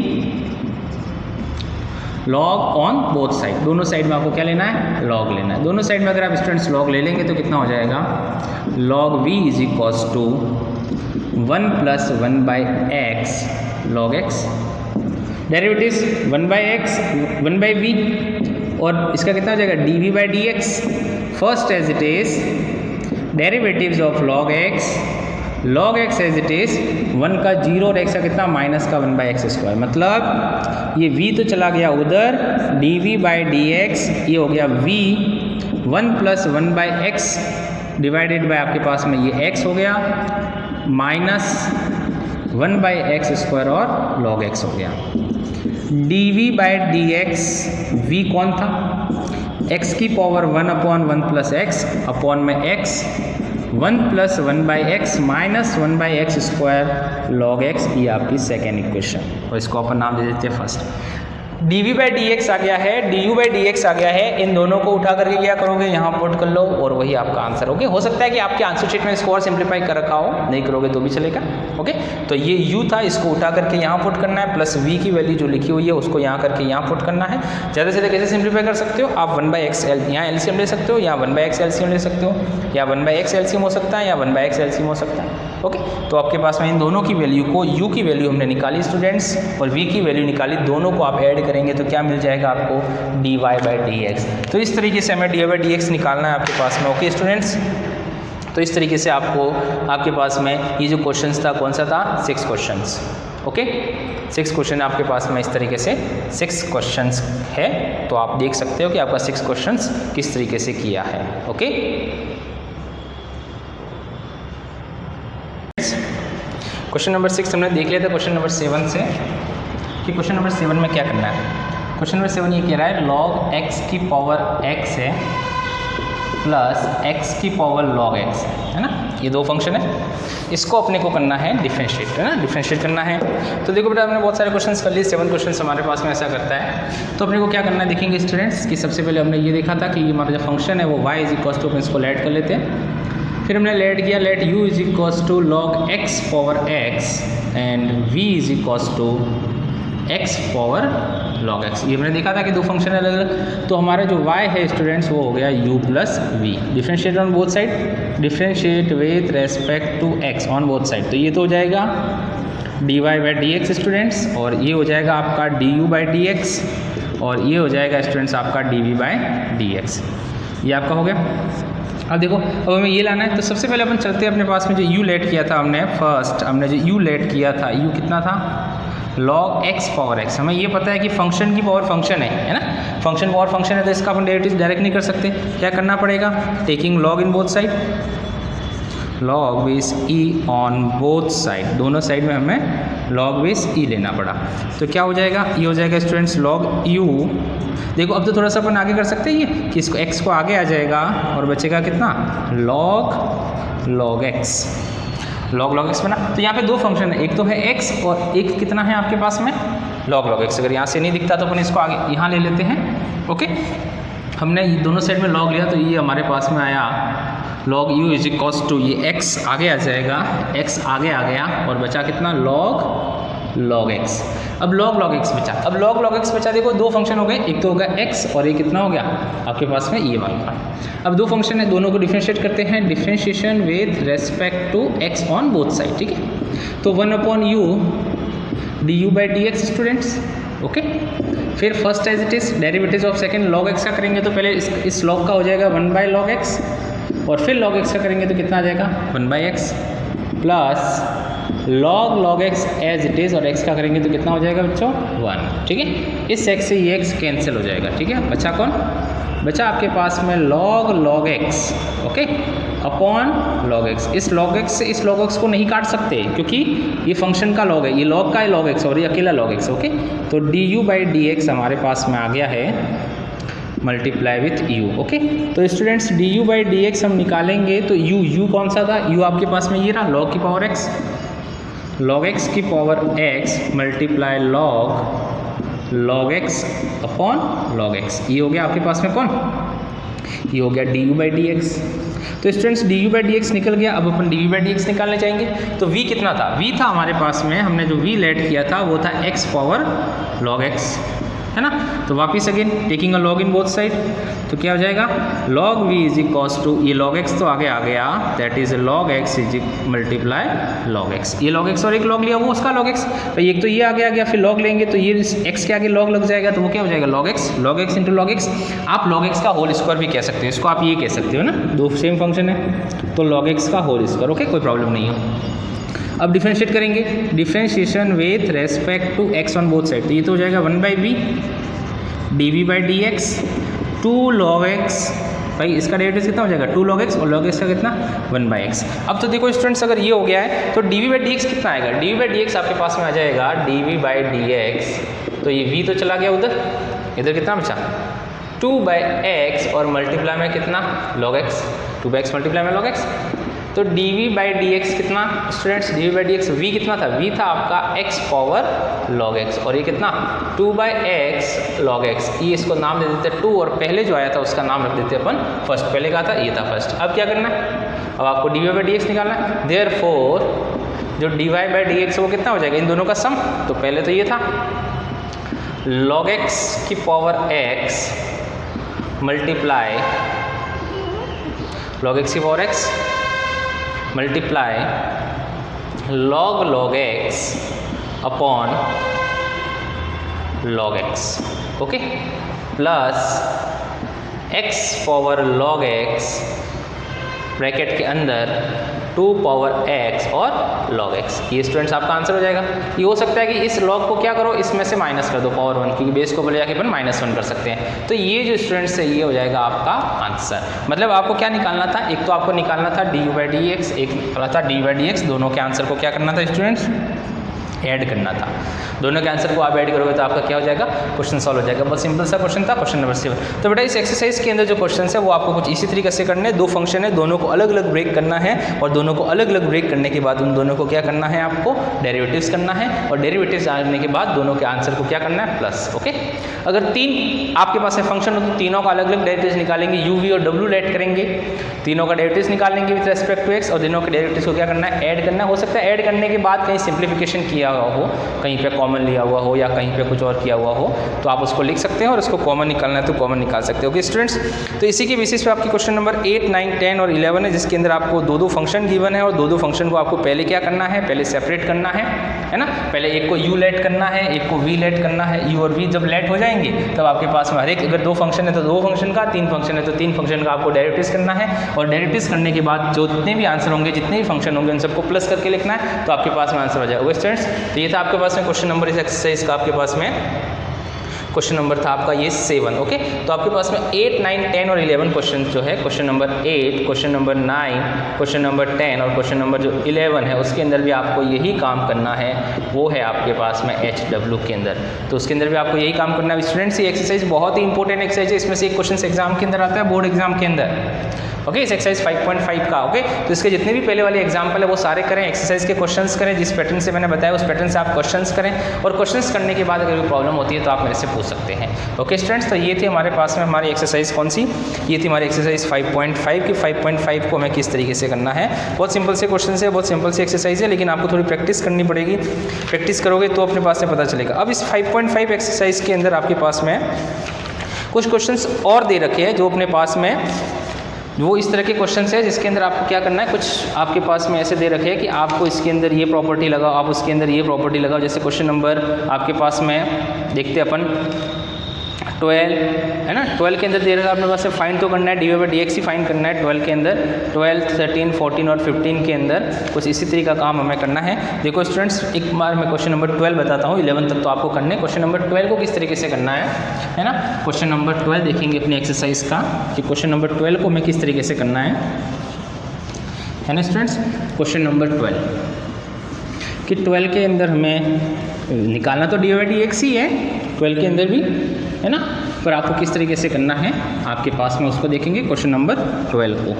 log on both side, दोनों साइड में आपको क्या लेना है, लॉग लेना है। दोनों साइड में अगर आप स्टूडेंट्स लॉग ले लेंगे तो कितना हो जाएगा, log v is equals to 1 plus 1/x log x, derivatives 1/v और इसका कितना हो जाएगा dv/dx। First as it is derivatives of log x as it is 1 का 0 और x का कितना माइनस का 1/x स्क्वायर, मतलब ये v तो चला गया उधर, dv/dx ये हो गया v 1 plus 1/x divided by आपके पास में ये x हो गया माइनस 1/x स्क्वायर और log x हो गया। dv/dx v कौन था, x की पावर 1/1 प्लस x अपॉन में x 1 plus 1/x minus 1/x square log x, ये आपकी सेकेंड इक्वेशन, और इसको अपन नाम दे देते हैं फर्स्ट। dv/dx आ गया है, du/dx आ गया है, इन दोनों को उठा करके क्या करोगे, यहाँ पुट कर लो और वही आपका आंसर। ओके, हो सकता है कि आपके आंसर शीट में इसको और सिंप्लीफाई कर रखा हो, नहीं करोगे तो भी चलेगा। ओके, तो ये u था, इसको उठा करके यहाँ पुट करना है, प्लस v की वैल्यू जो लिखी हुई है उसको यहाँ करके यहाँ पुट करना है। ज़्यादा से ज़्यादा कैसे सिंप्लीफाई कर सकते हो आप, 1/x यहाँ एलसीएम ले सकते हो, या 1/x एलसीएम ले सकते हो, या 1/x एलसीएम हो सकता है, या 1/x एलसीएम हो सकता है। ओके, तो आपके पास में इन दोनों की वैल्यू को, u की वैल्यू हमने निकाली स्टूडेंट्स और v की वैल्यू निकाली, दोनों को आप ऐड करेंगे तो क्या मिल जाएगा आपको, dy/dx। तो इस तरीके से हमें dy/dx निकालना है आपके पास में। ओके स्टूडेंट्स, तो इस तरीके से आपको आपके पास में ये जो क्वेश्चंस था कौन सा था, 6 क्वेश्चंस। ओके, 6 क्वेश्चन आपके पास में इस तरीके से 6 क्वेश्चंस है, तो आप देख सकते हो कि आपका 6 क्वेश्चंस किस तरीके से किया है। ओके, क्वेश्चन नंबर 6 हमने देख लिया था क्वेश्चन नंबर 7 से, कि क्वेश्चन नंबर 7 में क्या करना है। क्वेश्चन नंबर 7 ये कह रहा है log x की पावर x है प्लस x की पावर log x है ना, ये दो फंक्शन है, इसको अपने को करना है डिफरेंशिएट, है ना, डिफरेंशिएट करना है। तो देखो बेटा हमने बहुत सारे क्वेश्चंस कर लिए, 7 क्वेश्चंस हमारे पास में ऐसा करता है। तो अपने को क्या करना है देखेंगे स्टूडेंट्स, कि सबसे पहले हमने ये देखा था कि हमारा जो फंक्शन है वो y इज इक्वल्स टू, इसको लेट कर लेते हैं। फिर हमने लेट किया, let u is equals to log x power x and v is equals to x power log x. ये हमने देखा था कि दो फंक्शन है अलग अलग। तो हमारा जो y है स्टूडेंट्स वो हो गया u plus v. Differentiate on both side, differentiate with respect to x on both side. तो ये तो हो जाएगा dy by D x students, और ये हो जाएगा आपका du बाई डी एक्स, और ये हो जाएगा स्टूडेंट्स आपका dv बाई डी एक्स। ये आपका हो गया। अब देखो, अब हमें ये लाना है। तो सबसे पहले अपन चलते हैं अपने पास में जो u लेट किया था हमने, फर्स्ट हमने जो u लेट किया था, u कितना था log x पावर x। हमें ये पता है कि फंक्शन की पावर फंक्शन है ना, फंक्शन पावर फंक्शन है, तो इसका अपन डेरिवेटिव डायरेक्ट नहीं कर सकते। क्या करना पड़ेगा, taking log in both side, log base e on both side, दोनों साइड में हमें log बेस e लेना पड़ा। तो क्या हो जाएगा, ये हो जाएगा स्टूडेंट्स log u। देखो अब तो थोड़ा सा अपन आगे कर सकते हैं ये कि इसको x को आगे आ जाएगा और बचेगा कितना log x, log x बना। तो यहाँ पे दो फंक्शन है, एक तो है x और एक कितना है आपके पास में log x। अगर यहाँ से नहीं दिखता तो अपन इसको आगे यहाँ ले लेते हैं। ओके, हमने दोनों साइड में log लिया तो ये हमारे पास में आया log u is equals to, ये x आगे आ जाएगा, x आगे आ गया और बचा कितना log x। अब log x बचा, अब log x बचा। देखो दो फंक्शन हो गए, एक तो होगा x और एक कितना हो गया आपके पास में ये वाला। अब दो फंक्शन है, दोनों को डिफरेंशिएट करते हैं, differentiation with respect to x on both side. ठीक है, तो 1/u du by D x students. Okay, फिर first as it is derivative of second log x का करेंगे तो पहले इस log का हो जाएगा 1/log x, और फिर log x का करेंगे तो कितना आ जाएगा 1/x plus log x as it is, और x का करेंगे तो कितना हो जाएगा बच्चों 1। ठीक है, इस x से ये x कैंसिल हो जाएगा। ठीक है, बचा कौन, बचा आपके पास में log x। Okay, upon log x। इस log x से इस log x को नहीं काट सकते क्योंकि ये फंक्शन का log है, ये log का है log x और ये अकेला log x। ओके, तो du बाई डी एक्स हमारे पास में आ गया है मल्टीप्लाई विथ u। ओके, तो students du by D x हम निकालेंगे तो u कौन सा था, u आपके पास में ये रहा log की पावर x, log x की power x multiply log x upon log x। ये हो गया आपके पास में कौन, ये हो गया du बाई डी एक्स। तो students du by D x निकल गया। अब अपन dv बाई डी एक्स निकालने चाहेंगे तो v कितना था, v था हमारे पास में, हमने जो v लेट किया था वो था x पावर log x, है ना। तो वापिस again taking a log in both side, तो क्या हो जाएगा log v is equals to, ये log x तो आगे आ गया, that is log x is multiply log x। ये log x और एक log लिया वो उसका log x, तो एक तो ये आगे आ गया, फिर log लेंगे तो ये x के आगे log लग जाएगा, तो वो क्या हो जाएगा log x into log x। आप log x का होल स्क्वायर भी कह सकते हो, इसको आप ये कह सकते हो ना, दो सेम फंक्शन है तो log x का होल स्क्वायर। ओके, कोई प्रॉब्लम नहीं है। अब डिफरेंशिएट करेंगे, differentiation with respect to x on both side, तो ये तो हो जाएगा 1/b dv by D x 2 log x। भाई इसका डेरिवेटिव कितना हो जाएगा 2 log x और log x का कितना 1/x। अब तो देखो स्टूडेंट्स अगर ये हो गया है तो dv बाई डी एक्स कितना आएगा, dv बाई डी एक्स आपके पास में आ जाएगा dv बाई डी एक्स, तो ये v तो चला गया उधर, इधर कितना बचा 2/x और मल्टीप्लाई में कितना log x, 2/x मल्टीप्लाई में log x। तो dv बाई डी एक्स कितना students, dv by D x v कितना था, v था आपका x पावर log x, और ये कितना 2/x log x। ये इसको नाम दे देते 2 और पहले जो आया था उसका नाम रख देते अपन फर्स्ट, पहले का था ये था फर्स्ट। अब क्या करना है, अब आपको dv बाई डी एक्स निकालना है। देयरफॉर जो dy बाई डी एक्स वो कितना हो जाएगा इन दोनों का सम, तो पहले तो ये था log x की power x multiply log x की power x multiply log x upon log x। Okay, plus x power log x bracket के अंदर 2 पावर x और log x। ये स्टूडेंट्स आपका आंसर हो जाएगा। ये हो सकता है कि इस log को क्या करो, इसमें से माइनस कर दो पावर 1, क्योंकि बेस को बोले जाके अपन -1 कर सकते हैं। तो ये जो स्टूडेंट्स है ये हो जाएगा आपका आंसर। मतलब आपको क्या निकालना था, एक तो आपको निकालना था du बाई डी एक्स, एक निकाला था d बाई डी एक्स। दोनों के आंसर को क्या करना था स्टूडेंट्स, ऐड करना था। दोनों के आंसर को आप ऐड करोगे तो आपका क्या हो जाएगा, क्वेश्चन सॉल्व हो जाएगा। बहुत सिंपल सा क्वेश्चन था, क्वेश्चन नंबर 7। तो बेटा इस एक्सरसाइज के अंदर जो क्वेश्चन है वो आपको कुछ इसी तरीके से करने हैं। दो फंक्शन है, दोनों को अलग अलग ब्रेक करना है, और दोनों को अलग अलग ब्रेक करने के बाद उन दोनों को क्या करना है, आपको डेरिवेटिव्स करना है, और डेरिवेटिव्स आने के बाद दोनों के आंसर को क्या करना है, प्लस। ओके, अगर 3 आपके पास है फंक्शन हो तो तीनों का अलग अलग डेरिवेटिव्स निकालेंगे, u v और w लेट करेंगे, तीनों का डेरिवेटिव्स निकालेंगे विद रेस्पेक्ट टू x, और तीनों के डेरिवेटिव्स को क्या करना है, ऐड करना है। हो सकता है ऐड करने के बाद कहीं सिंप्लीफिकेशन किया हो हुआ हो, कहीं पे कॉमन लिया हुआ हो या कहीं पे कुछ और किया हुआ हो, तो आप उसको लिख सकते हैं और उसको कॉमन निकालना है तो कॉमन निकाल सकते हो। ओके स्टूडेंट्स, तो इसी के बेसिस पे आपकी क्वेश्चन नंबर 8, 9, 10 और 11 है, जिसके अंदर आपको दो फंक्शन गिवन है और दो फंक्शन को आपको पहले क्या करना है, पहले सेपरेट करना है ना। पहले एक को u लेट करना है, एक को v लेट करना है। u और v जब लेट हो जाएंगे तब आपके पास में हर एक, अगर 2 फंक्शन है तो 2 फंक्शन का, 3 फंक्शन है तो 3 फंक्शन का आपको डेरिवेटिव्स करना है और डेरिवेटिव्स करने के बाद जो जितने भी आंसर होंगे, जितने भी फंक्शन होंगे, उन सबको प्लस करके लिखना है तो आपके पास में आंसर हो जाएगा। स्टूडेंट्स, तो ये था आपके पास में क्वेश्चन नंबर इस एक्सरसाइज का, आपके पास में क्वेश्चन नंबर था आपका ये 7। ओके, तो आपके पास में 8, 9, 10 और 11 क्वेश्चन जो है, question number 8, question number 9, question number 10 और क्वेश्चन नंबर जो 11 है, उसके अंदर भी आपको यही काम करना है। वो है आपके पास में HW के अंदर, तो उसके अंदर भी आपको यही काम करना है। स्टूडेंट्स, ये एक्सरसाइज बहुत ही इंपॉर्टेंट एक्सरसाइज है, इसमें से एक क्वेश्चन एग्जाम के अंदर आता है, बोर्ड एग्जाम के अंदर। ओके, इस एक्सरसाइज 5.5 का। ओके, तो इसके जितने भी पहले वाले एग्जाम्पल है वो सारे करें, एक्सरसाइज के क्वेश्चंस करें, जिस पैटर्न से मैंने बताया उस पैटर्न से आप क्वेश्चंस करें और क्वेश्चंस करने के बाद अगर कोई प्रॉब्लम होती है तो आप मेरे से पूछ सकते हैं। ओके स्टूडेंट्स, तो ये थी हमारे पास में हमारी एक्सरसाइज कौन सी, ये थी हमारी एक्सरसाइज 5.5 की। 5.5 को हमें किस तरीके से करना है, बहुत सिंपल से क्वेश्चन है, बहुत सिंपल सी एक्सरसाइज है, लेकिन आपको थोड़ी प्रैक्टिस करनी पड़ेगी। प्रैक्टिस करोगे तो अपने पास में पता चलेगा। अब इस 5.5 एक्सरसाइज के अंदर आपके पास में कुछ क्वेश्चंस और दे रखे हैं जो अपने पास में, वो इस तरह के क्वेश्चंस है जिसके अंदर आपको क्या करना है, कुछ आपके पास में ऐसे दे रखे हैं कि आपको इसके अंदर ये प्रॉपर्टी लगाओ, आप उसके अंदर ये प्रॉपर्टी लगाओ। जैसे क्वेश्चन नंबर आपके पास में देखते हैं अपन 12 है ना, 12 के अंदर दे रखा है अपने पास से फाइंड तो करना है, dy/dx ही फाइंड करना है 12 के अंदर। 12, 13, 14 और 15 के अंदर कुछ इसी तरीके का काम हमें करना है। देखो स्टूडेंट्स, एक बार मैं क्वेश्चन नंबर 12 बताता हूँ, 11 तक तो आपको करने हैं। क्वेश्चन नंबर 12 को किस तरीके से करना है ना। क्वेश्चन नंबर 12 देखेंगे अपनी एक्सरसाइज का कि क्वेश्चन नंबर 12 को हमें किस तरीके से करना है ना स्टूडेंट्स। क्वेश्चन नंबर 12 कि 12 के अंदर हमें निकालना तो dy/dx ही है 12 के अंदर भी, है ना, पर आपको किस तरीके से करना है आपके पास में उसको देखेंगे क्वेश्चन नंबर 12 को।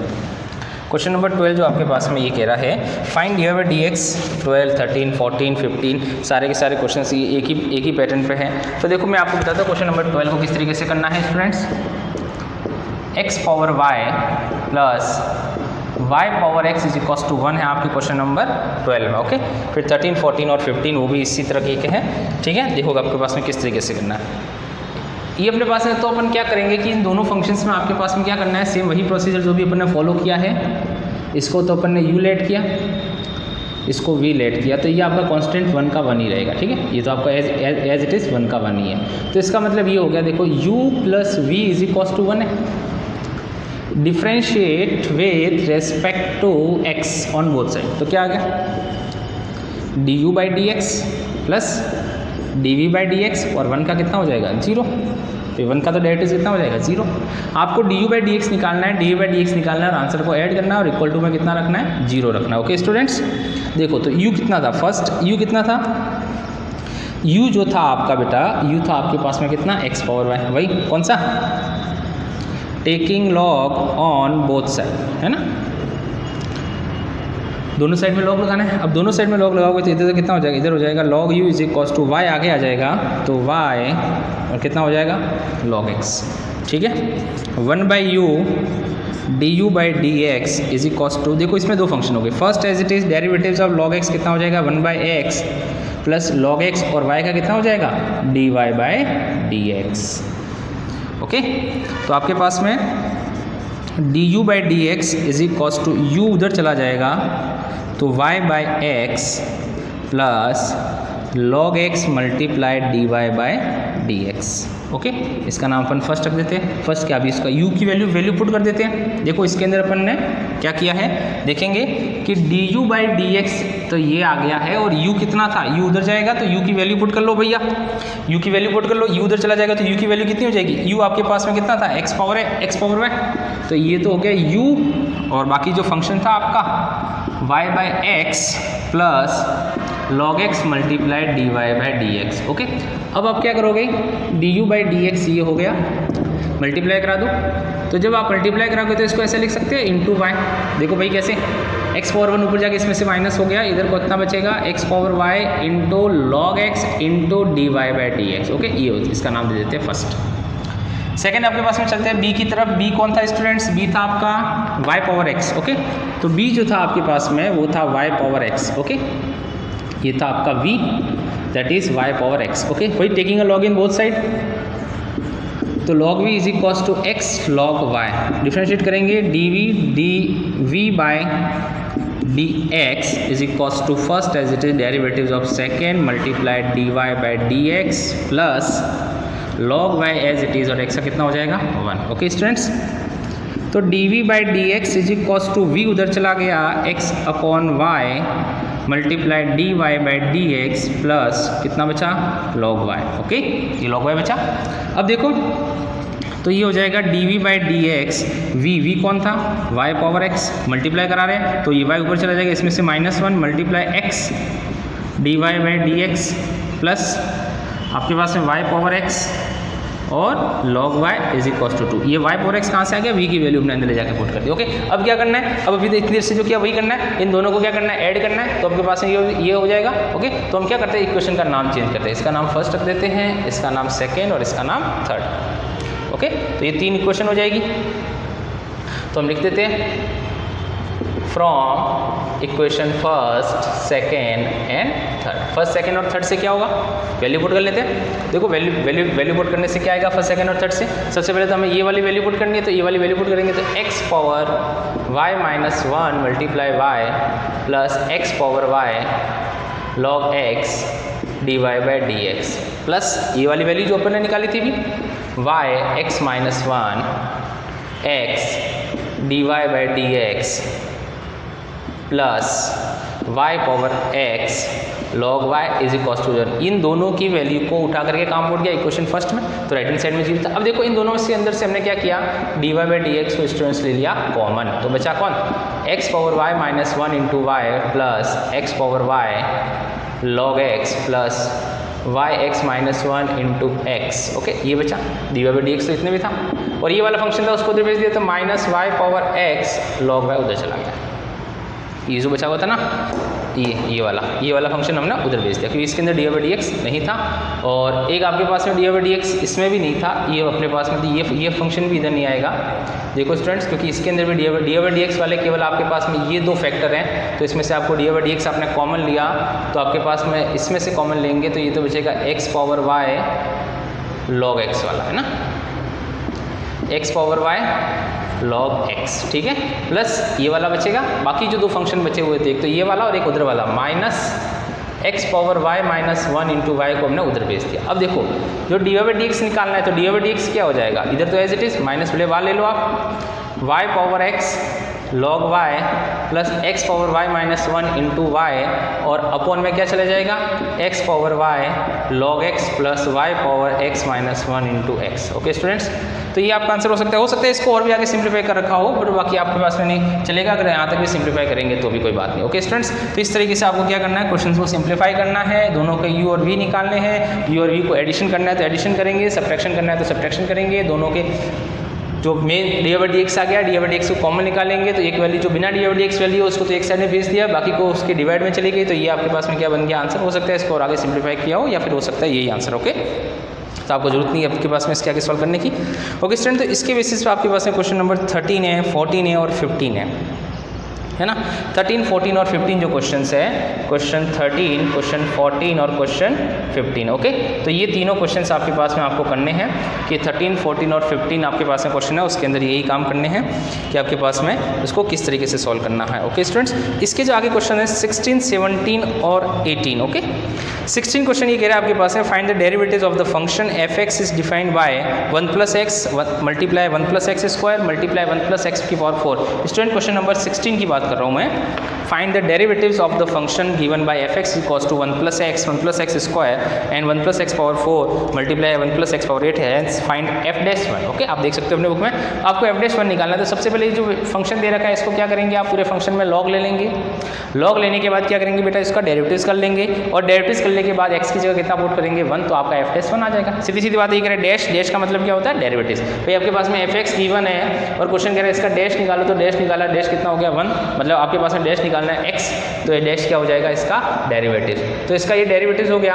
क्वेश्चन नंबर 12 जो आपके पास में ये कह रहा है, फाइंड dy/dx 12, 13, 14, 15, सारे के सारे क्वेश्चन एक ही पैटर्न पे हैं। तो देखो मैं आपको बताता हूँ क्वेश्चन नंबर 12 को किस तरीके से करना है students. x power y plus y power x is equals to 1 है आपके क्वेश्चन नंबर 12 में। ओके, फिर 13, 14 और 15 वो भी इसी तरह के हैं। ठीक है, देखो आपके पास में किस तरीके से करना है ये अपने पास है। तो अपन क्या करेंगे कि इन दोनों फंक्शंस में आपके पास में क्या करना है, सेम वही प्रोसीजर जो भी अपन ने फॉलो किया है। इसको तो अपन ने u लेट किया, इसको v लेट किया, तो ये आपका कांस्टेंट 1 का 1 ही रहेगा। ठीक है, ये तो आपका एज इट इज़ 1 का 1 ही है। तो इसका मतलब ये हो गया, देखो u plus v is equals to 1 है। Differentiate with respect to x on both side, तो क्या आ गया du/dx प्लस dv/dx और 1 का कितना हो जाएगा 0। तो 1 का तो डेरिवेटिव कितना हो जाएगा 0। आपको du/dx निकालना है, dv/dx निकालना है और आंसर को ऐड करना है और इक्वल टू में कितना रखना है 0 रखना है। ओके स्टूडेंट्स, देखो तो u कितना था, फर्स्ट u कितना था, u जो था आपका बेटा, u था आपके पास में कितना x पावर y, वही कौन सा, taking log on both side, है ना, दोनों साइड में लॉग लगाना है। अब दोनों साइड में लॉग लगाओगे तो इधर कितना हो जाएगा, इधर हो जाएगा log u is equals to y, आगे आ जाएगा तो y और कितना हो जाएगा log x। ठीक है, 1/u du/dx is equals to, देखो इसमें दो फंक्शन हो गए। First as it is derivatives of log x कितना हो जाएगा 1/x प्लस log x और y का कितना हो जाएगा dy/dx। ओके, तो आपके पास में du/dx is equals to u उधर चला जाएगा तो y/x plus log x multiply dy/dx। Okay, इसका नाम अपन फर्स्ट रख देते हैं। फर्स्ट क्या, अभी इसका u की वैल्यू पुट कर देते हैं। देखो इसके अंदर अपन ने क्या किया है, देखेंगे कि du/dx तो ये आ गया है और u कितना था, u उधर जाएगा तो u की वैल्यू पुट कर लो भैया, u की वैल्यू पुट कर लो, u उधर चला जाएगा तो u की वैल्यू कितनी हो जाएगी, u आपके पास में कितना था x पावर है, x पावर y, तो ये तो हो गया u और बाकी जो फंक्शन था आपका y/x plus log x multiply dy/dx। Okay, अब आप क्या करोगे, du/dx ये हो गया, मल्टीप्लाई करा दो। तो जब आप मल्टीप्लाई कराओगे तो इसको ऐसे लिख सकते हैं इंटू y। देखो भाई कैसे, x पावर 1 ऊपर जाके इसमें से माइनस हो गया, इधर को इतना बचेगा x power y into log x into dy/dx। Okay, ये होती है, इसका नाम दे देते हैं फर्स्ट। सेकेंड आपके पास में चलते हैं b की तरफ। b कौन था स्टूडेंट्स, b था आपका y पावर x। ओके, तो b जो था आपके पास में वो था y पावर x। ओके, ये था आपका v, that is y power x। Okay, वही taking a log in both side, तो log v is equals to x log y। Differentiate करेंगे dv by dx is equals to first as it is derivatives of second multiplied dy by dx plus log y as it is, और x का कितना हो जाएगा 1। Okay students, तो dv by D X is equals to v उधर चला गया x upon y multiply dy by D x plus कितना बचा log y। ओके, ये log y बचा। अब देखो तो ये हो जाएगा dv by D x, v कौन था y पावर x, मल्टीप्लाई करा रहे हैं तो ये y ऊपर चला जाएगा, इसमें से -1 multiply x dy by D x plus आपके पास में y पावर x और log y is equal to 2। ये y पावर x कहाँ से आ गया, v की वैल्यू हमने अंदर ले जाकर पुट कर दी। ओके, अब क्या करना है, अब अभी इतनी देर से जो किया वही करना है, इन दोनों को क्या करना है, ऐड करना है, तो आपके पास में ये हो जाएगा। ओके, तो हम क्या करते हैं, इक्वेशन का नाम चेंज करते हैं, इसका नाम फर्स्ट रख देते हैं, इसका नाम सेकेंड और इसका नाम थर्ड। ओके, तो ये 3 इक्वेशन हो जाएगी, तो हम लिख देते हैं from equation first second and third. First second और थर्ड से क्या होगा, वैल्यू पुट कर लेते हैं। देखो वैल्यू पुट करने से क्या आएगा फर्स्ट सेकेंड और थर्ड से, सबसे पहले तो हमें ये वाली वैल्यू पुट करनी है, तो ये वाली वैल्यू पुट करेंगे तो x power y minus 1 multiply y plus x power y log x dy by D x plus ये वाली वैल्यू जो अपन ने निकाली थी भी y x minus 1 x dy by D x plus y power x log y is equal to 0। इन दोनों की वैल्यू को उठा करके काम उठ गया इक्वेशन फर्स्ट में, तो राइट हैंड साइड में 0 था। अब देखो इन दोनों से अंदर से हमने क्या किया, dy बाई डी एक्स को स्टूडेंट्स ले लिया कॉमन, तो बचा कौन, x power y minus 1 into y plus x power y log x plus y x minus 1 into x. Okay, ये बचा dy बाई डी एक्स, तो इतने भी था, और ये वाला फंक्शन था उसको उधर भेज दिया, तो minus y power x log y उधर चला गया। ये जो बचा हुआ था ना, ये वाला फंक्शन हमने उधर भेज दिया, क्योंकि इसके अंदर डी बाई डी एक्स नहीं था, और एक आपके पास में डी बाई डी एक्स इसमें भी नहीं था, ये अपने पास में थी, ये फंक्शन भी इधर नहीं आएगा। देखो स्टूडेंट्स, क्योंकि इसके अंदर भी डी बाई डी एक्स वाले केवल आपके पास में ये 2 फैक्टर हैं, तो इसमें से आपको डी बाई डी एक्स आपने कॉमन लिया, तो आपके पास में इसमें से कॉमन लेंगे तो ये तो बचेगा x power y log x वाला, है ना, x power y log x, ठीक है, प्लस ये वाला बचेगा। बाकी जो 2 फंक्शन बचे हुए थे, एक तो ये वाला और एक उधर वाला, minus x power y minus 1 into y को हमने उधर भेज दिया। अब देखो जो डी बाई डी एक्स निकालना है, तो डी बाई डी एक्स क्या हो जाएगा, इधर तो एज इट इज माइनस वाले वाले ले लो आप, y power x log y plus x power y minus 1 into y, और अपॉन में क्या चला जाएगा, x power y log x plus y power x minus 1 into x. Okay students, तो ये आपका आंसर हो सकता है इसको और भी आगे सिंप्लीफाई कर रखा हो, बट बाकी आपके पास में नहीं चलेगा, अगर यहाँ तक भी सिंप्लीफाई करेंगे तो भी कोई बात नहीं। ओके स्टूडेंट्स, तो इस तरीके से आपको क्या करना है, क्वेश्चन को सिंप्लीफाई करना है, दोनों के u और v निकालने हैं, u और v को एडिशन करना है तो एडिशन करेंगे, सब्ट्रैक्शन करना है तो सब्ट्रैक्शन करेंगे, दोनों के जो main D by D X आ गया, डी बाई डी एक्स को कॉमन निकालेंगे, तो एक वैल्यू जो बिना D by D X value है उसको तो एक साइड में भेज दिया, बाकी को उसके डिवाइड में चली गई, तो ये आपके पास में क्या बन गया आंसर। हो सकता है इसको और आगे सिंप्लीफाई किया हो, या फिर हो सकता है यही आंसर। ओके, तो आपको जरूरत नहीं है आपके पास में इसके आगे सॉल्व करने की। ओके स्टूडेंट, तो इसके बेसिस पे आपके पास में क्वेश्चन नंबर 13 है, 14 है और 15 है ना। 13, 14 और 15 जो क्वेश्चंस है, क्वेश्चन 13, क्वेश्चन 14 और क्वेश्चन 15। ओके, तो ये तीनों क्वेश्चंस आपके पास में आपको करने हैं कि 13, 14 और 15 आपके पास में क्वेश्चन है, उसके अंदर यही काम करने हैं कि आपके पास में उसको किस तरीके से सॉल्व करना है। ओके स्टूडेंट्स, इसके जो आगे क्वेश्चन है 16, 17 और 18। ओके, 16 क्वेश्चन ये कह रहा है आपके पास है, find the derivatives of the function f x is defined by 1 plus x multiply 1 plus x square multiply 1 plus x की पावर 4। स्टूडेंट क्वेश्चन नंबर 16 की बात कर रहा हूँ मैं। Find the derivatives of the function given by f x equals to 1 plus x square and 1 plus x power 4 multiply 1 plus x power 8 है, find F dash 1। Okay, आप देख सकते हो अपने बुक में, आपको एफ डैश 1 निकालना है। तो सबसे पहले जो फंक्शन दे रखा है इसको क्या करेंगे आप, पूरे फंक्शन में लॉग ले लेंगे, लॉग लेने के बाद क्या करेंगे बेटा, इसका डेरिवेटिव्स कर लेंगे, और डेरिवेटिव्स करने के बाद एक्स की जगह कितना पुट करेंगे 1, तो आपका एफ डैश 1 आ जाएगा। सीधी सीधी बात ये करें, डैश डैश का मतलब क्या होता है, डेरिवेटिव्स। भाई आपके पास में एफ एक्स गिवन है और क्वेश्चन कह रहा है इसका डैश निकालो, तो डैश निकाला, डैश कितना हो गया 1, मतलब आपके पास में डैश निकालना है एक्स, तो ये डैश क्या हो जाएगा इसका डेरिवेटिव। तो इसका ये डेरिवेटिव हो गया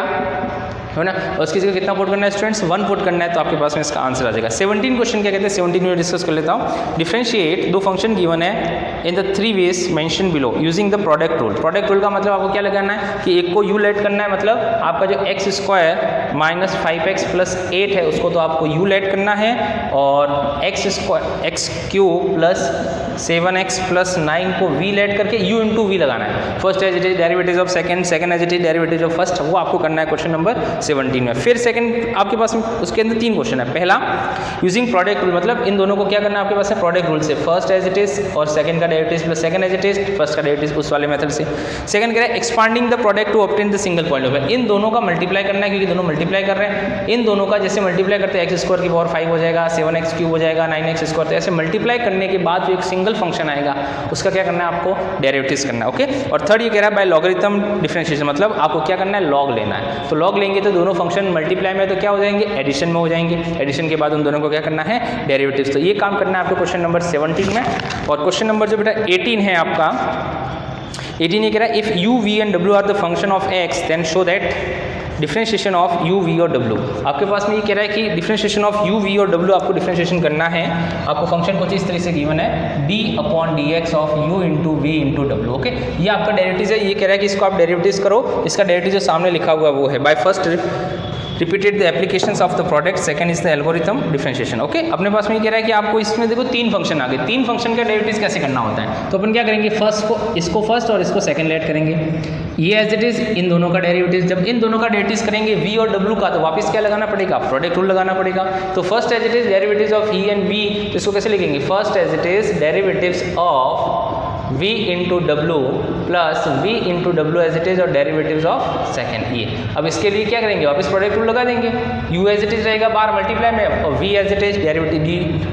है ना, और उसकी जगह कितना पुट करना है स्टूडेंट्स, 1 पुट करना है, तो आपके पास में इसका आंसर आ जाएगा। 17 क्वेश्चन क्या कहते हैं, 17 में डिस्कस कर लेता हूँ। डिफरेंशिएट दो फंक्शन गिवन है in the 3 ways mention below using the product rule. Product rule का मतलब आपको क्या लगाना है कि एक को यू लेट करना है, मतलब आपका जो x square minus 5x plus 8 है उसको तो आपको यू लेट करना है, और x cube plus 7x plus 9 को v लेट करके u इंटू वी लगाना है। First as it is derivative of second, second as it is derivative of first, वो आपको करना है क्वेश्चन नंबर 17 में। फिर सेकंड आपके पास में उसके अंदर 3 क्वेश्चन है। पहला यूजिंग प्रोडक्ट रूल, मतलब इन दोनों को क्या करना है आपके पास है प्रोडक्ट रूल से, फर्स्ट एज इट इज और सेकंड का derivative plus second as it is, first का डेरिवेटिव उस वाले मेथड से। सेकंड कह रहा है expanding the product to obtain the single point of, इन दोनों का मल्टीप्लाई करना है क्योंकि दोनों मल्टीप्लाई कर रहे हैं। इन दोनों का जैसे मल्टीप्लाई करते हैं एक्स स्क्वायर की पावर 5 हो जाएगा, 7x क्यूब हो जाएगा, 9x स्क्वायर, तो ऐसे मल्टीप्लाई करने के बाद जो एक सिंगल फंक्शन आएगा उसका क्या करना है आपको डेरिवेटिव्स करना है। ओके, और थर्ड ये कह रहा है बाय लॉगरिथम डिफरेंशिएशन, मतलब आपको क्या करना है लॉग लेना है। तो लॉग लेंगे तो दोनों फंक्शन मल्टीप्लाई में तो क्या हो जाएंगे एडिशन में हो जाएंगे, एडिशन के बाद उन दोनों को क्या करना है डेरिवेटिव्स। तो ये काम करना है आपको क्वेश्चन नंबर 17 में। और क्वेश्चन नंबर जो बेटा 18 है आपका, 18 ये कह रहा है if u v and w are the function of x then show that differentiation of u v और w। आपके पास में ये कह रहा है कि डिफरेंशिएशन ऑफ u v और w आपको डिफरेंशिएशन करना है। आपको फंक्शन कुछ इस तरह से गिवन है d upon dx of u into v into w। Okay, ये आपका डेरिवेटिव है। ये कह रहा है कि इसको आप डेरिवेटिव्स करो, इसका डेरिवेटिव जो सामने लिखा हुआ वो है by first repeated the applications of the product, second is the algorithm differentiation. Okay, अपने पास में ये कह रहा है कि आपको इसमें देखो 3 फंक्शन आ गए, 3 फंक्शन का डेरिवेटिव कैसे करना होता है। तो अपन क्या करेंगे, फर्स्ट को इसको फर्स्ट और इसको सेकंड लेट करेंगे, ये एज इट इज इन दोनों का डेरिवेटिव। जब इन दोनों का डेरिवेटिव करेंगे v और w का, तो वापस क्या लगाना पड़ेगा प्रोडक्ट रूल लगाना पड़ेगा। तो first as it is derivative of e and v, इसको कैसे लिखेंगे, first as it is derivatives of v into डब्लू प्लस v इंटू डब्लू एज इट इज और डेरिवेटिव्स ऑफ सेकंड ये। अब इसके लिए क्या करेंगे, वापस प्रोडक्ट रूल लगा देंगे, u एज इट इज रहेगा बाहर मल्टीप्लाई में, और v as it is derivative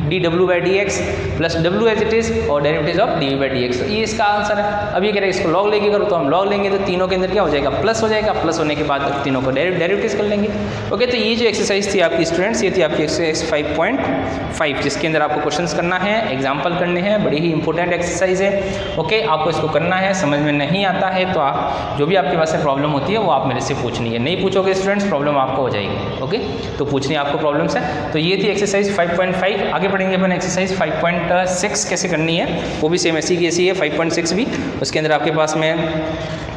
D W by D x plus w as it is और derivative of D by D X. तो ये इसका आंसर है। अब ये कह रहे हैं इसको लॉग लेके करो, तो हम लॉग लेंगे तो तीनों के अंदर क्या हो जाएगा प्लस हो जाएगा, प्लस होने के बाद तीनों को डेरिवेटिव्स कर लेंगे। ओके, तो ये जो एक्सरसाइज थी आपकी स्टूडेंट्स, ये थी आपकी एक्सरसाइज 5.5 जिसके अंदर आपको क्वेश्चंस करना है, एग्जाम्पल करने हैं, बड़ी ही इंपॉर्टेंट एक्सरसाइज है। ओके, आपको इसको करना है, समझ में नहीं आता है तो आप जो भी आपके पास से प्रॉब्लम होती है वो आप मेरे से पूछनी है, नहीं पूछोगे स्टूडेंट्स प्रॉब्लम आपको हो जाएगी। ओके, तो पूछनी है आपको प्रॉब्लम्स है। तो ये थी एक्सरसाइज 5.5। आगे पढ़ेंगे अपन एक्सरसाइज 5.6 कैसे करनी है, वो भी सेम ऐसी की ऐसी है 5.6 भी। उसके अंदर आपके पास में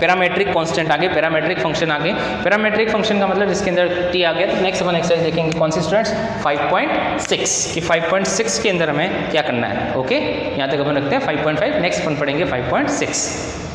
पैरामेट्रिक कांस्टेंट आगे, पैरामेट्रिक फंक्शन आगे, पैरामेट्रिक फंक्शन का मतलब जिसके अंदर t आ गया। तो नेक्स्ट अपन एक्सरसाइज देखेंगे कौन सी स्टूडेंट्स 5.6 कि 5.6 के अंदर हमें क्या करना है। ओके, यहाँ तक अपन रखते हैं 5.5, नेक्स्ट अपन पढ़ेंगे 5.6।